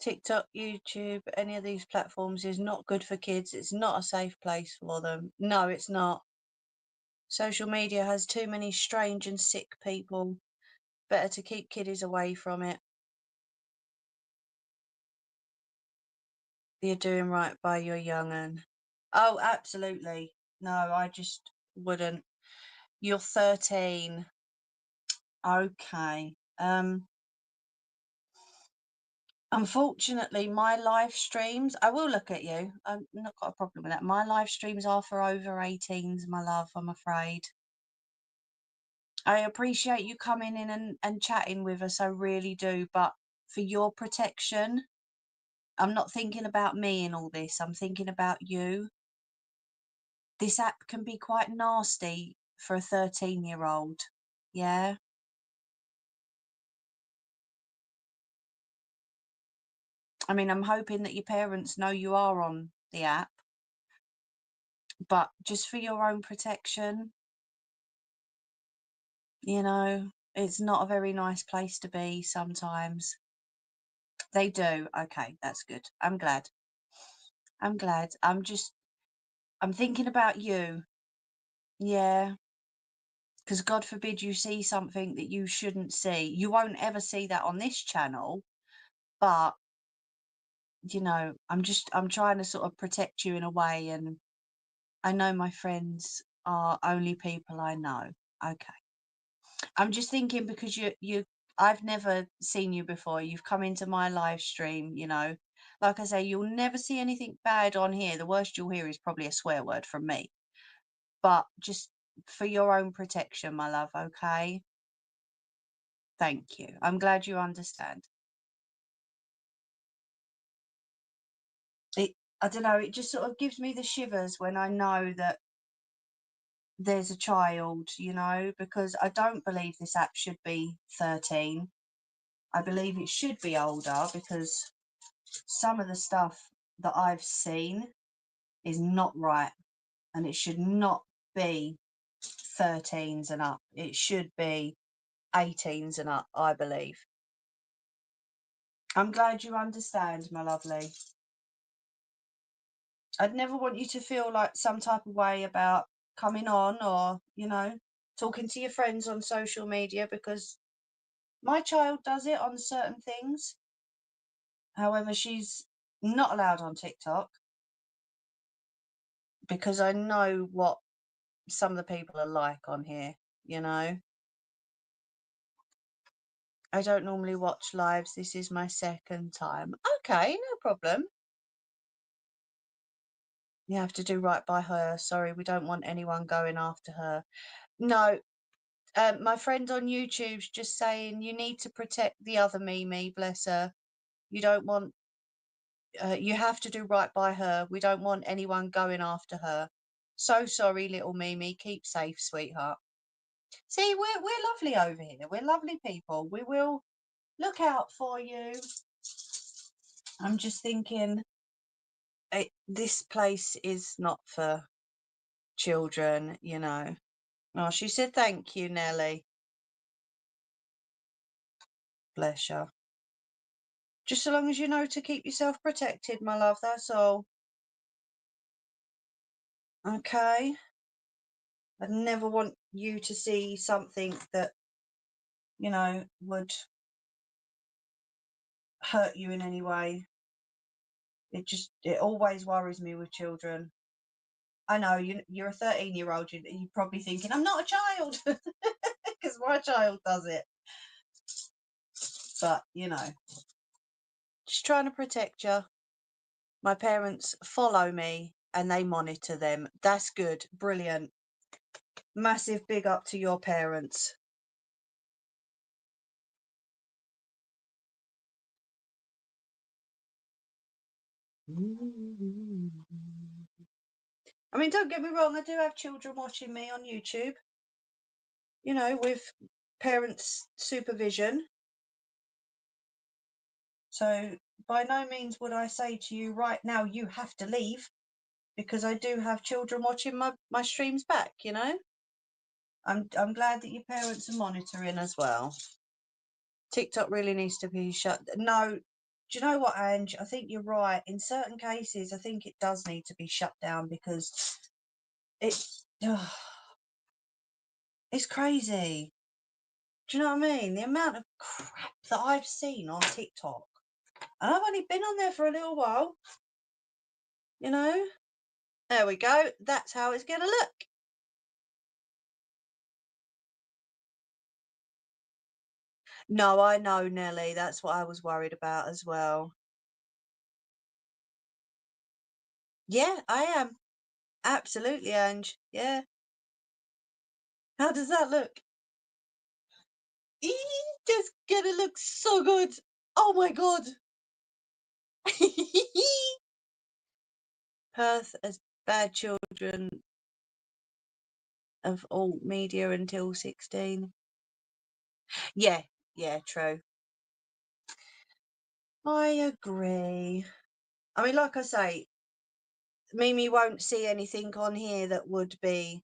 TikTok, YouTube, any of these platforms is not good for kids. It's not a safe place for them. No, it's not. Social media has too many strange and sick people. Better to keep kiddies away from it. You're doing right by your young'un. Oh, absolutely. No, I just wouldn't. You're 13. Okay. Unfortunately, my live streams, I will look at you. I've not got a problem with that. My live streams are for over 18s, my love, I'm afraid. I appreciate you coming in and chatting with us, I really do. But for your protection, I'm not thinking about me in all this. I'm thinking about you. This app can be quite nasty for a 13-year-old. Yeah. I mean, I'm hoping that your parents know you are on the app, but just for your own protection, you know, it's not a very nice place to be sometimes. They do. Okay, that's good. I'm glad. I'm glad. I'm thinking about you. Yeah. Because God forbid you see something that you shouldn't see. You won't ever see that on this channel, but you know, I'm trying to sort of protect you in a way, and I know my friends are only people I know. Okay. I'm just thinking because I've never seen you before. You've come into my live stream, you know. Like I say, you'll never see anything bad on here. The worst you'll hear is probably a swear word from me. But just for your own protection, my love, okay? Thank you. I'm glad you understand. I don't know, it just sort of gives me the shivers when I know that there's a child, you know, because I don't believe this app should be 13. I believe it should be older because some of the stuff that I've seen is not right, and it should not be 13s and up. It should be 18s and up, I believe. I'm glad you understand, my lovely. I'd never want you to feel like some type of way about coming on or, you know, talking to your friends on social media, because my child does it on certain things. However, she's not allowed on TikTok because I know what some of the people are like on here, you know. I don't normally watch lives. This is my second time. Okay, no problem. You have to do right by her. Sorry, we don't want anyone going after her. No, my friend on YouTube's just saying you need to protect the other Mimi, bless her. You don't want, you have to do right by her. We don't want anyone going after her. So sorry, little Mimi. Keep safe, sweetheart. See, we're lovely over here. We're lovely people. We will look out for you. I'm just thinking, this place is not for children, you know. Oh, she said thank you, Nelly. Bless you. Just so long as you know to keep yourself protected, my love, that's all. Okay. I'd never want you to see something that, you know, would hurt you in any way. It always worries me with children. I know you're a 13-year-old. You're probably thinking, I'm not a child, because my child does it. But, you know, just trying to protect you. My parents follow me and they monitor them. That's good. Brilliant. Massive big up to your parents. I mean, don't get me wrong, I do have children watching me on YouTube, you know, with parents' supervision. So by no means would I say to you right now, you have to leave, because I do have children watching my streams back, you know. I'm glad that your parents are monitoring as well. TikTok really needs to be shut. No, do you know what, Ange? I think you're right. In certain cases, I think it does need to be shut down, because it's it's crazy. Do you know what I mean? The amount of crap that I've seen on TikTok, and I've only been on there for a little while. You know, there we go. That's how it's gonna look. No, I know, Nelly. That's what I was worried about as well. Yeah, I am. Absolutely, Ange. Yeah. How does that look? That's gonna look so good. Oh my god. Perth as bad children of all media until 16. Yeah, yeah, true. I agree. I mean, like I say, Mimi won't see anything on here that would be,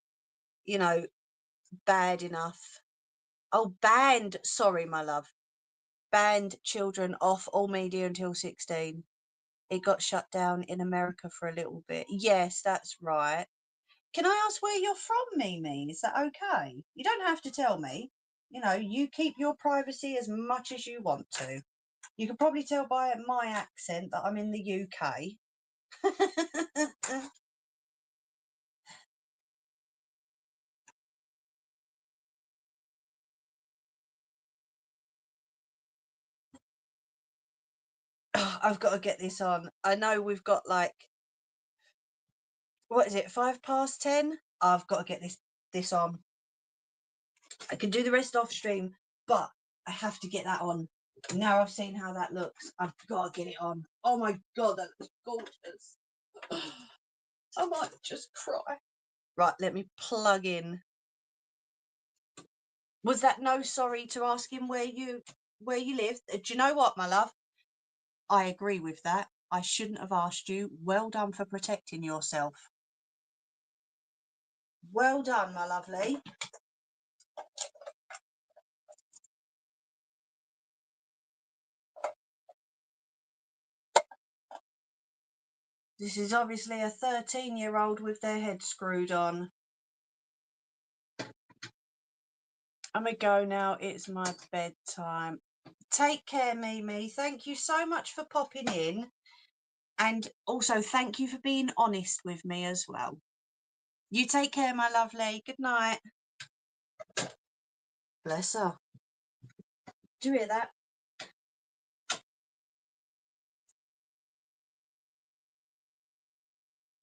you know, bad enough. Oh, banned. Sorry, my love. Banned children off all media until 16. It got shut down in America for a little bit. Yes, that's right. Can I ask where you're from, Mimi? Is that okay? You don't have to tell me. You know, you keep your privacy as much as you want to. You can probably tell by my accent that I'm in the UK. I've got to get this on. I know we've got like, what is it, 10:05? I've got to get this on. I can do the rest off stream, but I have to get that on. Now I've seen how that looks, I've got to get it on. Oh my god, that looks gorgeous. I might just cry. Right, let me plug in. Was that no sorry to ask him where you live? Do you know what, my love? I agree with that. I shouldn't have asked you. Well done for protecting yourself. Well done, my lovely. This is obviously a 13-year-old with their head screwed on. I'm gonna go now. It's my bedtime. Take care, Mimi. Thank you so much for popping in. And also thank you for being honest with me as well. You take care, my lovely. Good night. Bless her. Do you hear that?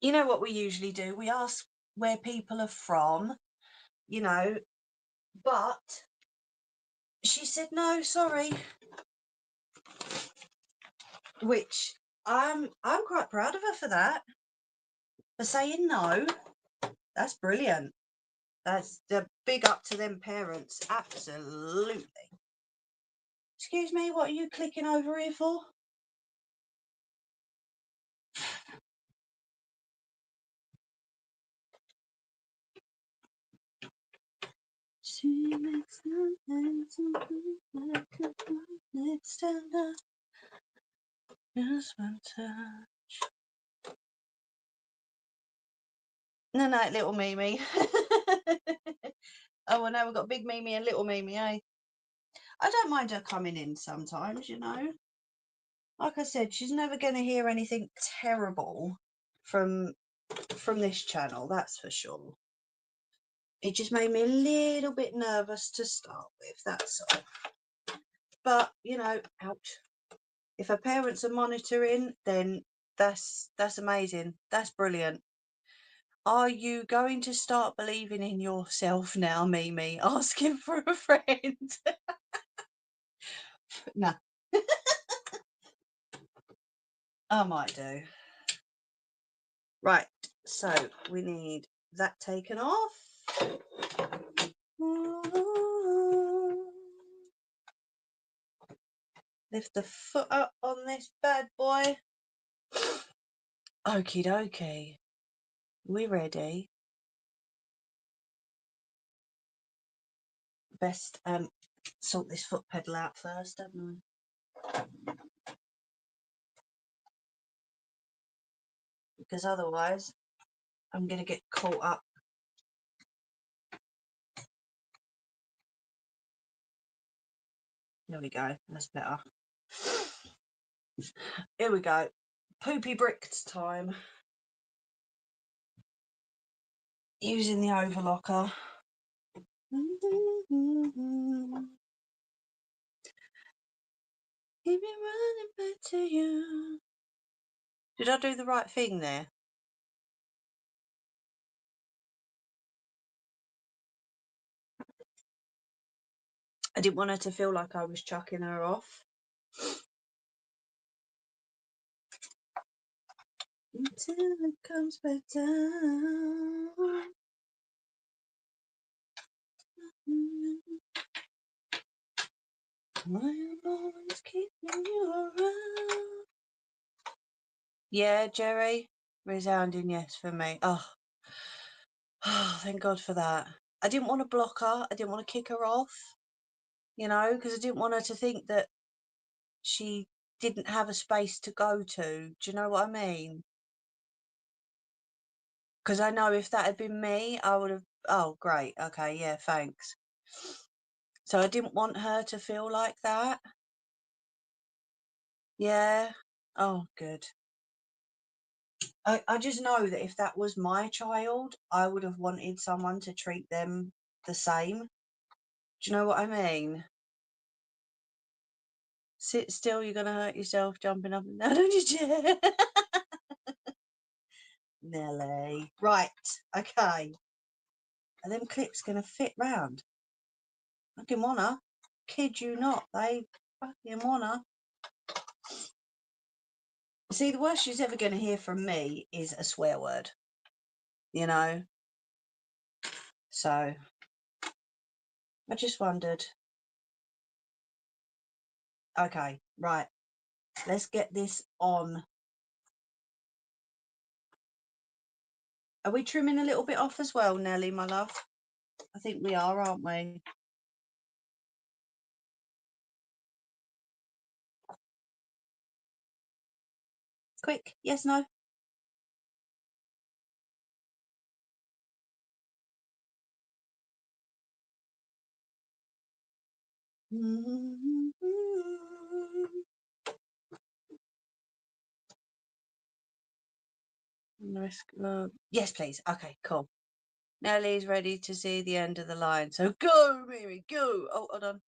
You know what we usually do? We ask where people are from, you know, but she said no, sorry. Which I'm quite proud of her for that. For saying no. That's brilliant. That's the big up to them parents. Absolutely. Excuse me, what are you clicking over here for? She makes nothing like a next time. Just one touch. No, little Mimi. Oh, well, now we've got Big Mimi and Little Mimi, eh? I don't mind her coming in sometimes, you know. Like I said, she's never going to hear anything terrible from this channel, that's for sure. It just made me a little bit nervous to start with, that's all. But, you know, ouch. If her parents are monitoring, then that's amazing. That's brilliant. Are you going to start believing in yourself now, Mimi? Asking for a friend? No. I might do. Right, so we need that taken off. Lift the foot up on this bad boy. Okie dokie. We ready? Best sort this foot pedal out first, don't I? Because otherwise I'm going to get caught up. There we go. That's better. Here we go. Poopy bricked time. Using the overlocker. Keep me running back to you. Did I do the right thing there? I didn't want her to feel like I was chucking her off. Until it comes back down. Why I'm always keeping you around. Yeah, Jerry. Resounding yes for me. Oh, thank God for that. I didn't want to block her. I didn't want to kick her off. You know, because I didn't want her to think that she didn't have a space to go to. Do you know what I mean? Because I know if that had been me, I would have, oh, great. Okay, yeah, thanks. So I didn't want her to feel like that. Yeah. Oh, good. I just know that if that was my child, I would have wanted someone to treat them the same. Do you know what I mean? Sit still, you're going to hurt yourself jumping up and down on your chair. Nelly. Right, okay. Are them clips going to fit round? I fucking wanna. Kid you not, they fucking wanna. See, the worst she's ever going to hear from me is a swear word, you know? So, I just wondered. Okay, right. Let's get this on. Are we trimming a little bit off as well, Nelly, my love? I think we are, aren't we? Quick, yes, no? Yes, please. Okay, cool. Nelly's ready to see the end of the line. So go, Mimi, go. Oh, hold on.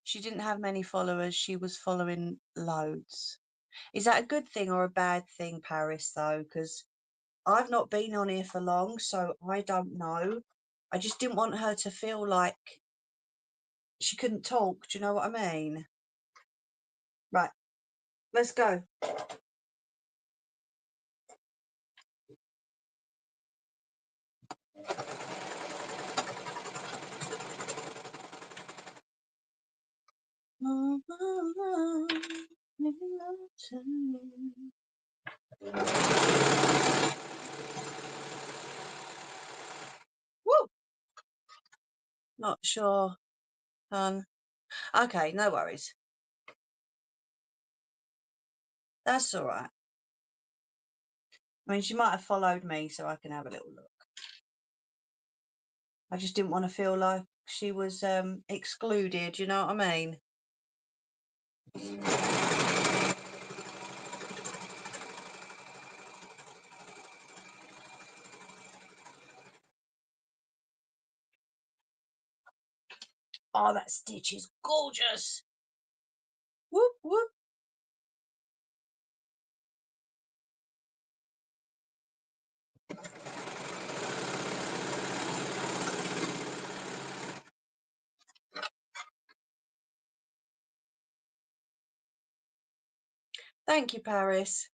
She didn't have many followers. She was following loads. Is that a good thing or a bad thing, Paris, though? Because I've not been on here for long, so I don't know. I just didn't want her to feel like she couldn't talk. Do you know what I mean? Right, let's go. Woo! Not sure. Okay, no worries. That's all right. I mean, she might have followed me, so I can have a little look. I just didn't want to feel like she was excluded, you know what I mean? Oh, that stitch is gorgeous. Whoop, whoop. Thank you, Paris.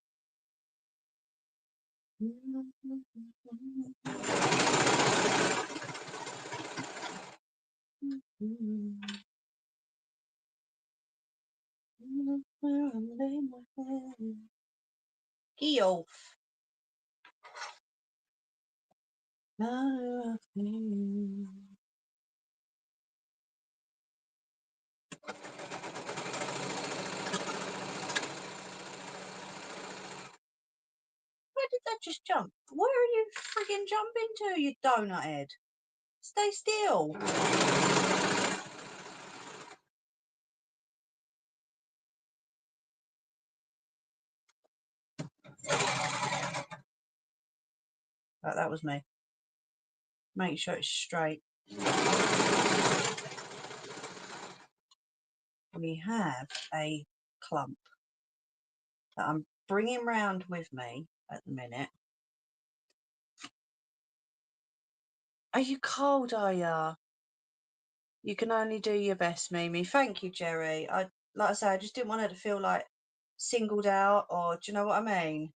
Geoff. Where did that just jump? Where are you frigging jumping to, you donut head? Stay still. Right, that was me. Make sure it's straight. We have a clump that I'm bringing round with me at the minute. Are you cold, are ya? You can only do your best, Mimi. Thank you, Jerry. Like I say, I just didn't want her to feel like singled out, or do you know what I mean?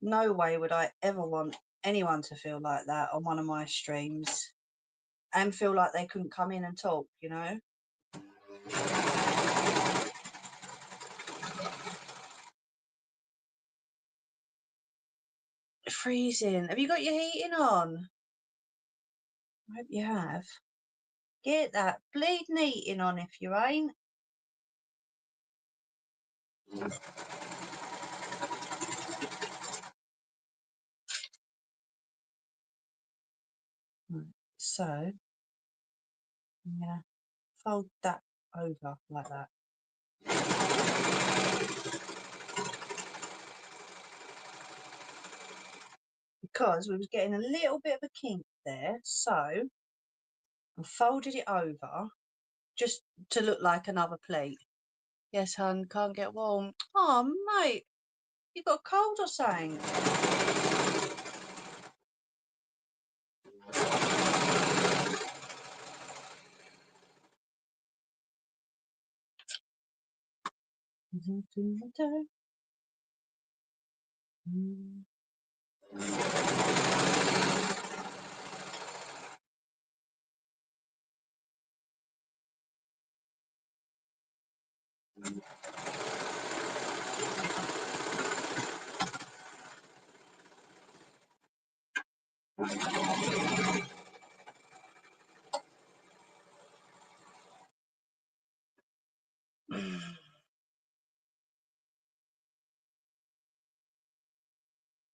No way would I ever want anyone to feel like that on one of my streams and feel like they couldn't come in and talk, you know? Freezing. Have you got your heating on? I hope you have. Get that bleeding heating on if you ain't. Right, so I'm gonna fold that over like that. Because we was getting a little bit of a kink there, so I folded it over just to look like another plate. Yes, hun, can't get warm. Oh, mate, you got a cold or something?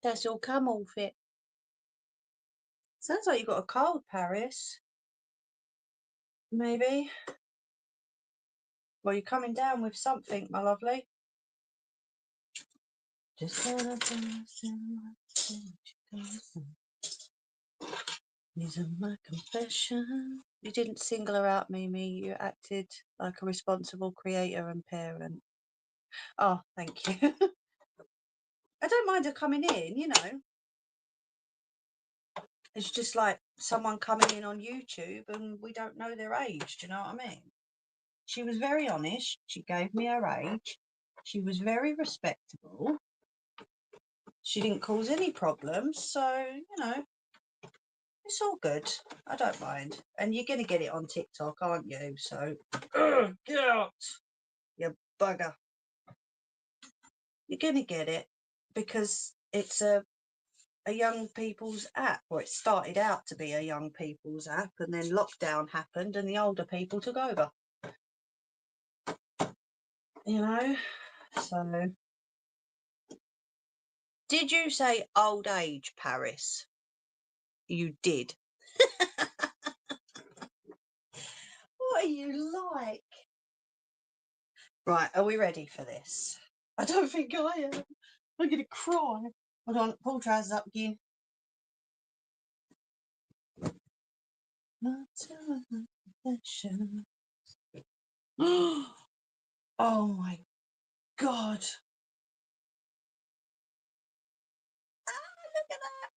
That's all camel fit. Sounds like you got a cold, Paris. Maybe. Well, you're coming down with something, my lovely. Just these are my confessions. You didn't single her out, Mimi. You acted like a responsible creator and parent. Oh, thank you. I don't mind her coming in, you know. It's just like someone coming in on YouTube and we don't know their age. Do you know what I mean? She was very honest. She gave me her age. She was very respectable. She didn't cause any problems. So, you know, it's all good. I don't mind. And you're going to get it on TikTok, aren't you? So, get out, you bugger. You're going to get it because it's a young people's app, or it started out to be a young people's app, and then lockdown happened and the older people took over. You know, so did you say old age, Paris? You did. What are you like? Right, are we ready for this? I don't think I am. I'm gonna cry. Hold on, pull trousers up again. Not to confession. Oh my god. Ah, look at that.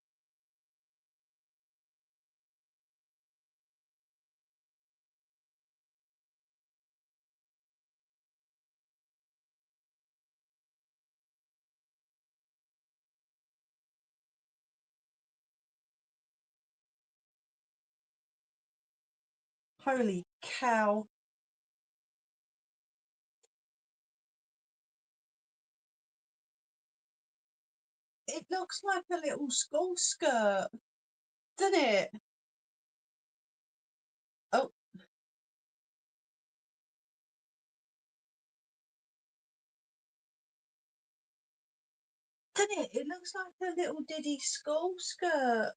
Holy cow. It looks like a little school skirt, doesn't it? Oh, doesn't it? It looks like a little diddy school skirt.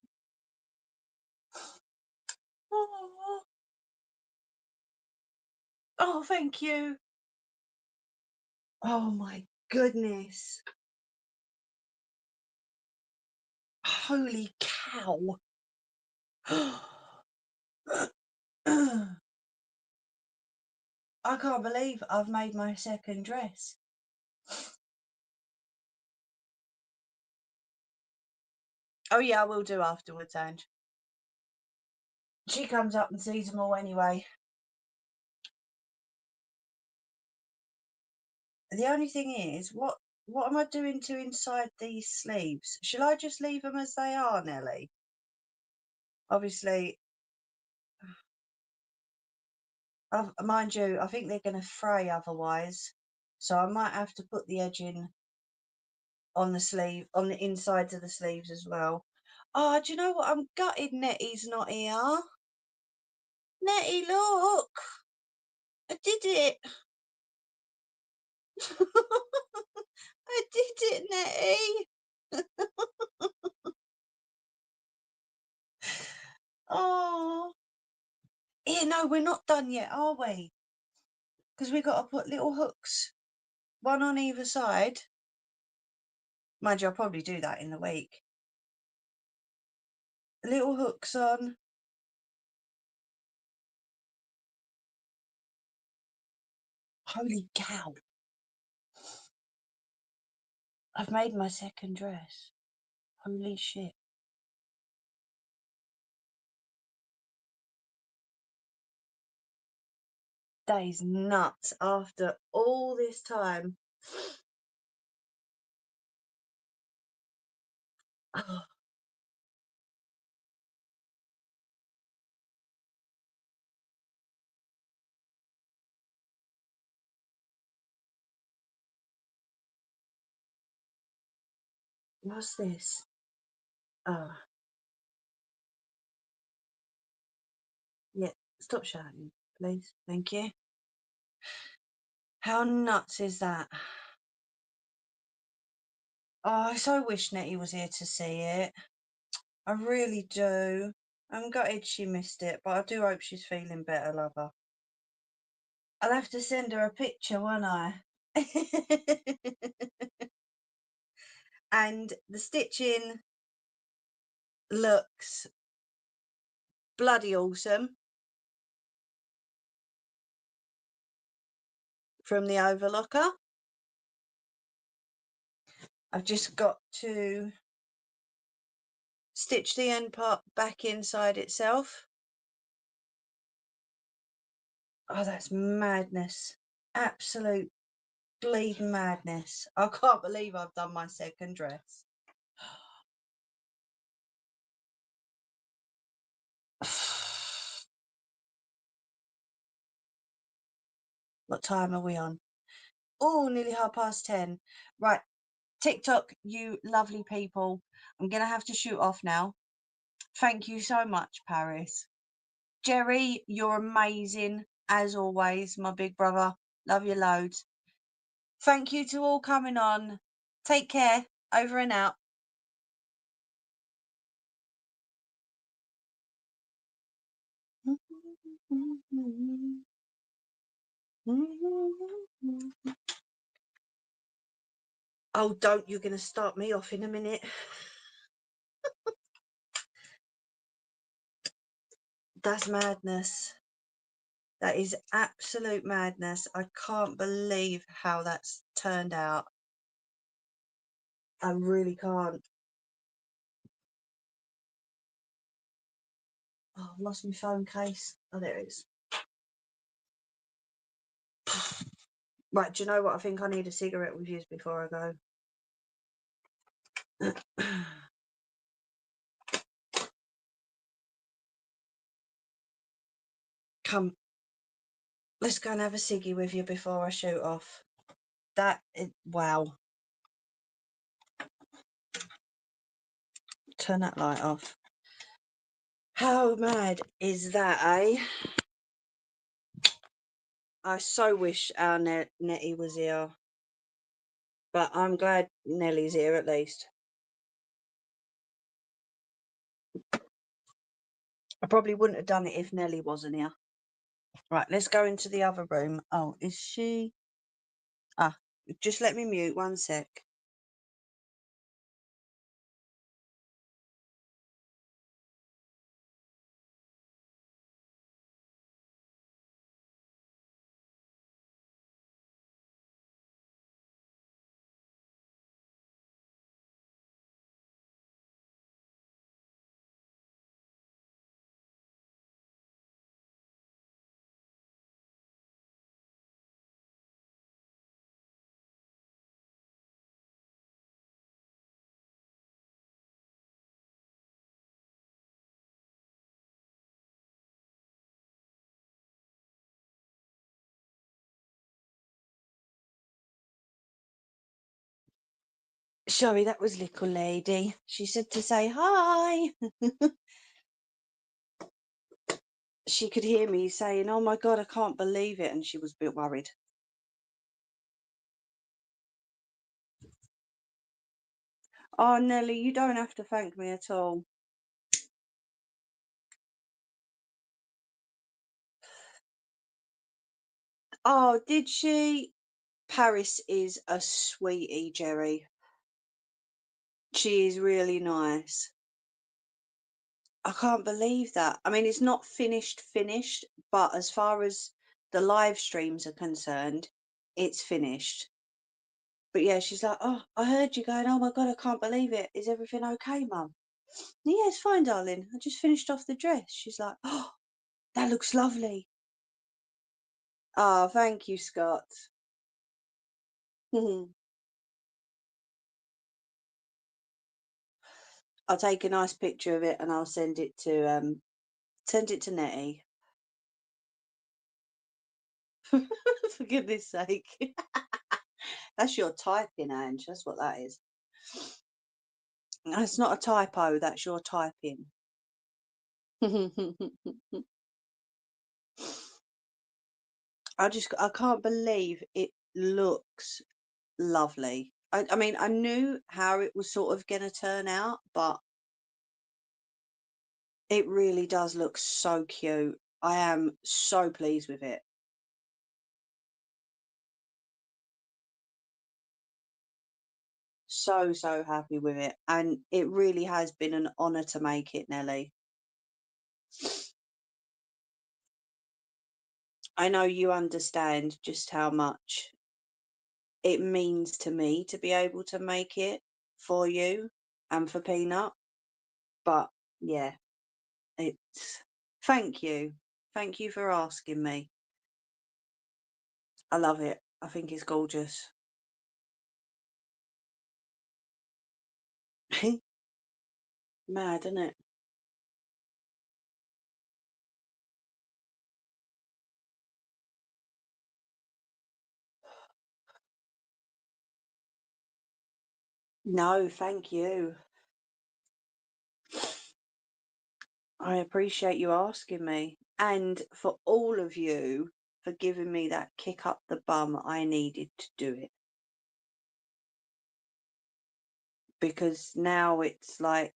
Oh, oh, thank you. Oh my goodness. Holy cow. I can't believe I've made my second dress. Oh yeah, I will do afterwards, Ange. She comes up and sees them all anyway. The only thing is, what am I doing to inside these sleeves? Shall I just leave them as they are, Nelly? Obviously, mind you, I think they're going to fray otherwise. So I might have to put the edging on the sleeve, on the insides of the sleeves as well. Oh, do you know what? I'm gutted Nettie's not here. Nettie, look! I did it! I did it, Nettie! Oh, yeah, no, we're not done yet, are we? Because we've got to put little hooks, one on either side. Mind you, I'll probably do that in the week. Little hooks on. Holy cow. I've made my second dress. Holy shit. That is nuts after all this time. Oh, what's this? Oh, yeah. Stop shouting, please. Thank you. How nuts is that? Oh, I so wish Nettie was here to see it. I really do. I'm gutted she missed it, but I do hope she's feeling better, lover. I'll have to send her a picture, won't I? And the stitching looks bloody awesome from the overlocker. I've just got to stitch the end part back inside itself. Oh, that's madness. Absolute bleeding madness. I can't believe I've done my second dress. What time are we on? Oh, nearly 10:30. Right, TikTok, you lovely people. I'm going to have to shoot off now. Thank you so much, Paris. Jerry, you're amazing, as always, my big brother. Love you loads. Thank you to all coming on. Take care. Over and out. Oh, don't. You're going to start me off in a minute. That's madness. That is absolute madness. I can't believe how that's turned out. I really can't. Oh, I've lost my phone case. Oh, there it is. Right, do you know what? I think I need a cigarette with you before I go. Come, let's go and have a ciggy with you before I shoot off. Wow. Turn that light off. How mad is that, eh? I so wish our Nettie was here. But I'm glad Nelly's here at least. I probably wouldn't have done it if Nelly wasn't here. Right, let's go into the other room. Oh, is she? Ah, just let me mute 1 sec. Sorry, that was little lady. She said to say hi. She could hear me saying, oh my God, I can't believe it. And she was a bit worried. Oh, Nelly, you don't have to thank me at all. Oh, did she? Paris is a sweetie, Jerry. She is really nice. I can't believe that. I mean, it's not finished, but as far as the live streams are concerned, it's finished. But yeah, she's like, oh, I heard you going, oh my God, I can't believe it. Is everything okay, Mum? Yeah, it's fine, darling. I just finished off the dress. She's like, oh, that looks lovely. Oh, thank you, Scott. I'll take a nice picture of it and I'll send it to Nettie. For goodness sake. That's your typing, Ange. That's what that is. That's not a typo, that's your typing. I can't believe it looks lovely. I mean, I knew how it was sort of going to turn out, but it really does look so cute. I am so pleased with it. So happy with it. And it really has been an honour to make it, Nelly. I know you understand just how much it means to me to be able to make it for you and for Peanut. But yeah, it's thank you. Thank you for asking me. I love it. I think it's gorgeous. Mad, isn't it? No, thank you. I appreciate you asking me. And for all of you for giving me that kick up the bum I needed to do it. Because now it's like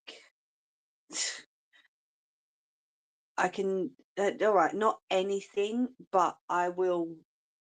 I can, all right, not anything, but I will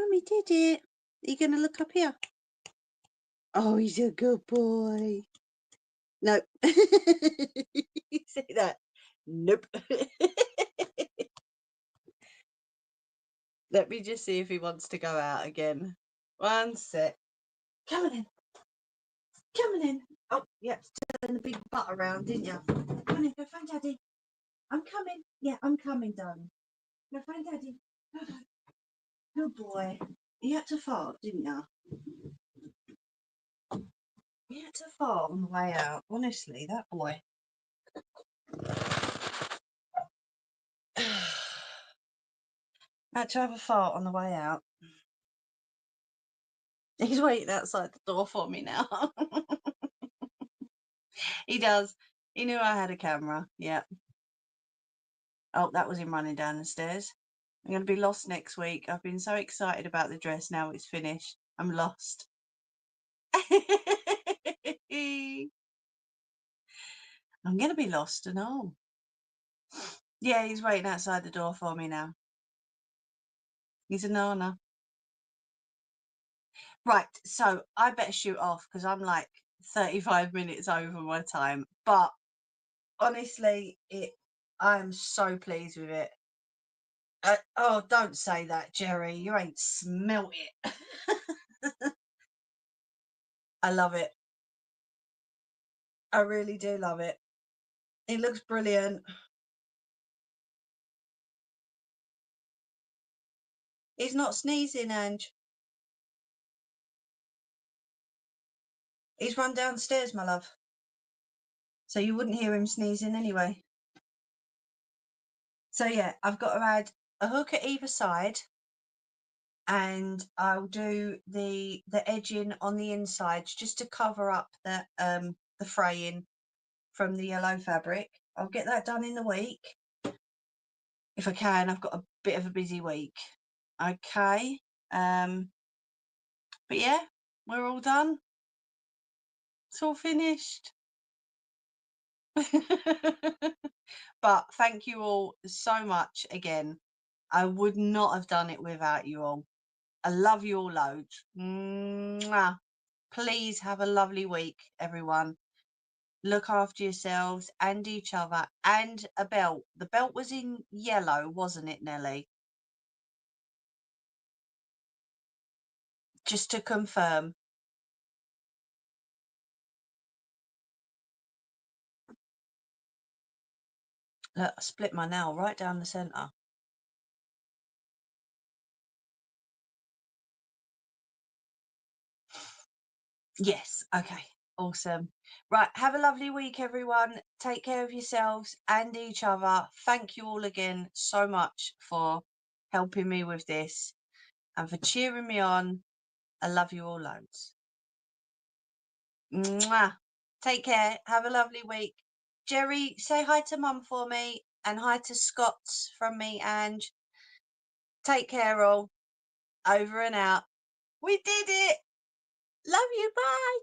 Mummy did it. Are you going to look up here? Oh, he's a good boy. Nope. See that? Nope. Let me just see if he wants to go out again. One sec. Coming in. Coming in. Oh, yeah, turn the big butt around, didn't you? Come on in, go find Daddy. I'm coming. Yeah, I'm coming, darling. Go find Daddy. Good boy. You had to fart, didn't you? You had to fart on the way out. Honestly, that boy. Had to have a fart on the way out. He's waiting outside the door for me now. He does. He knew I had a camera. Yeah. Oh, that was him running down the stairs. I'm going to be lost next week. I've been so excited about the dress now it's finished. I'm lost. I'm going to be lost and all. Yeah, he's waiting outside the door for me now. He's a nana. Right, so I better shoot off because I'm like 35 minutes over my time. But honestly, I'm so pleased with it. Oh, don't say that, Jerry. You ain't smelt it. I love it. I really do love it. It looks brilliant. He's not sneezing, Ange. He's run downstairs, my love. So you wouldn't hear him sneezing anyway. So yeah, I've got to add a hook at either side, and I'll do the edging on the insides just to cover up the fraying from the yellow fabric. I'll get that done in the week if I can. I've got a bit of a busy week. Okay. But yeah, we're all done. It's all finished. But thank you all so much again. I would not have done it without you all. I love you all loads. Mwah. Please have a lovely week, everyone. Look after yourselves and each other, and a belt. The belt was in yellow, wasn't it, Nelly? Just to confirm. Look, I split my nail right down the centre. Yes, okay, awesome. Right, have a lovely week, everyone. Take care of yourselves and each other. Thank you all again so much for helping me with this and for cheering me on. I love you all loads. Mwah. Take care. Have a lovely week. Jerry, say hi to Mum for me, and hi to Scott from me, Ange. Take care all. Over and out. We did it. Love you. Bye.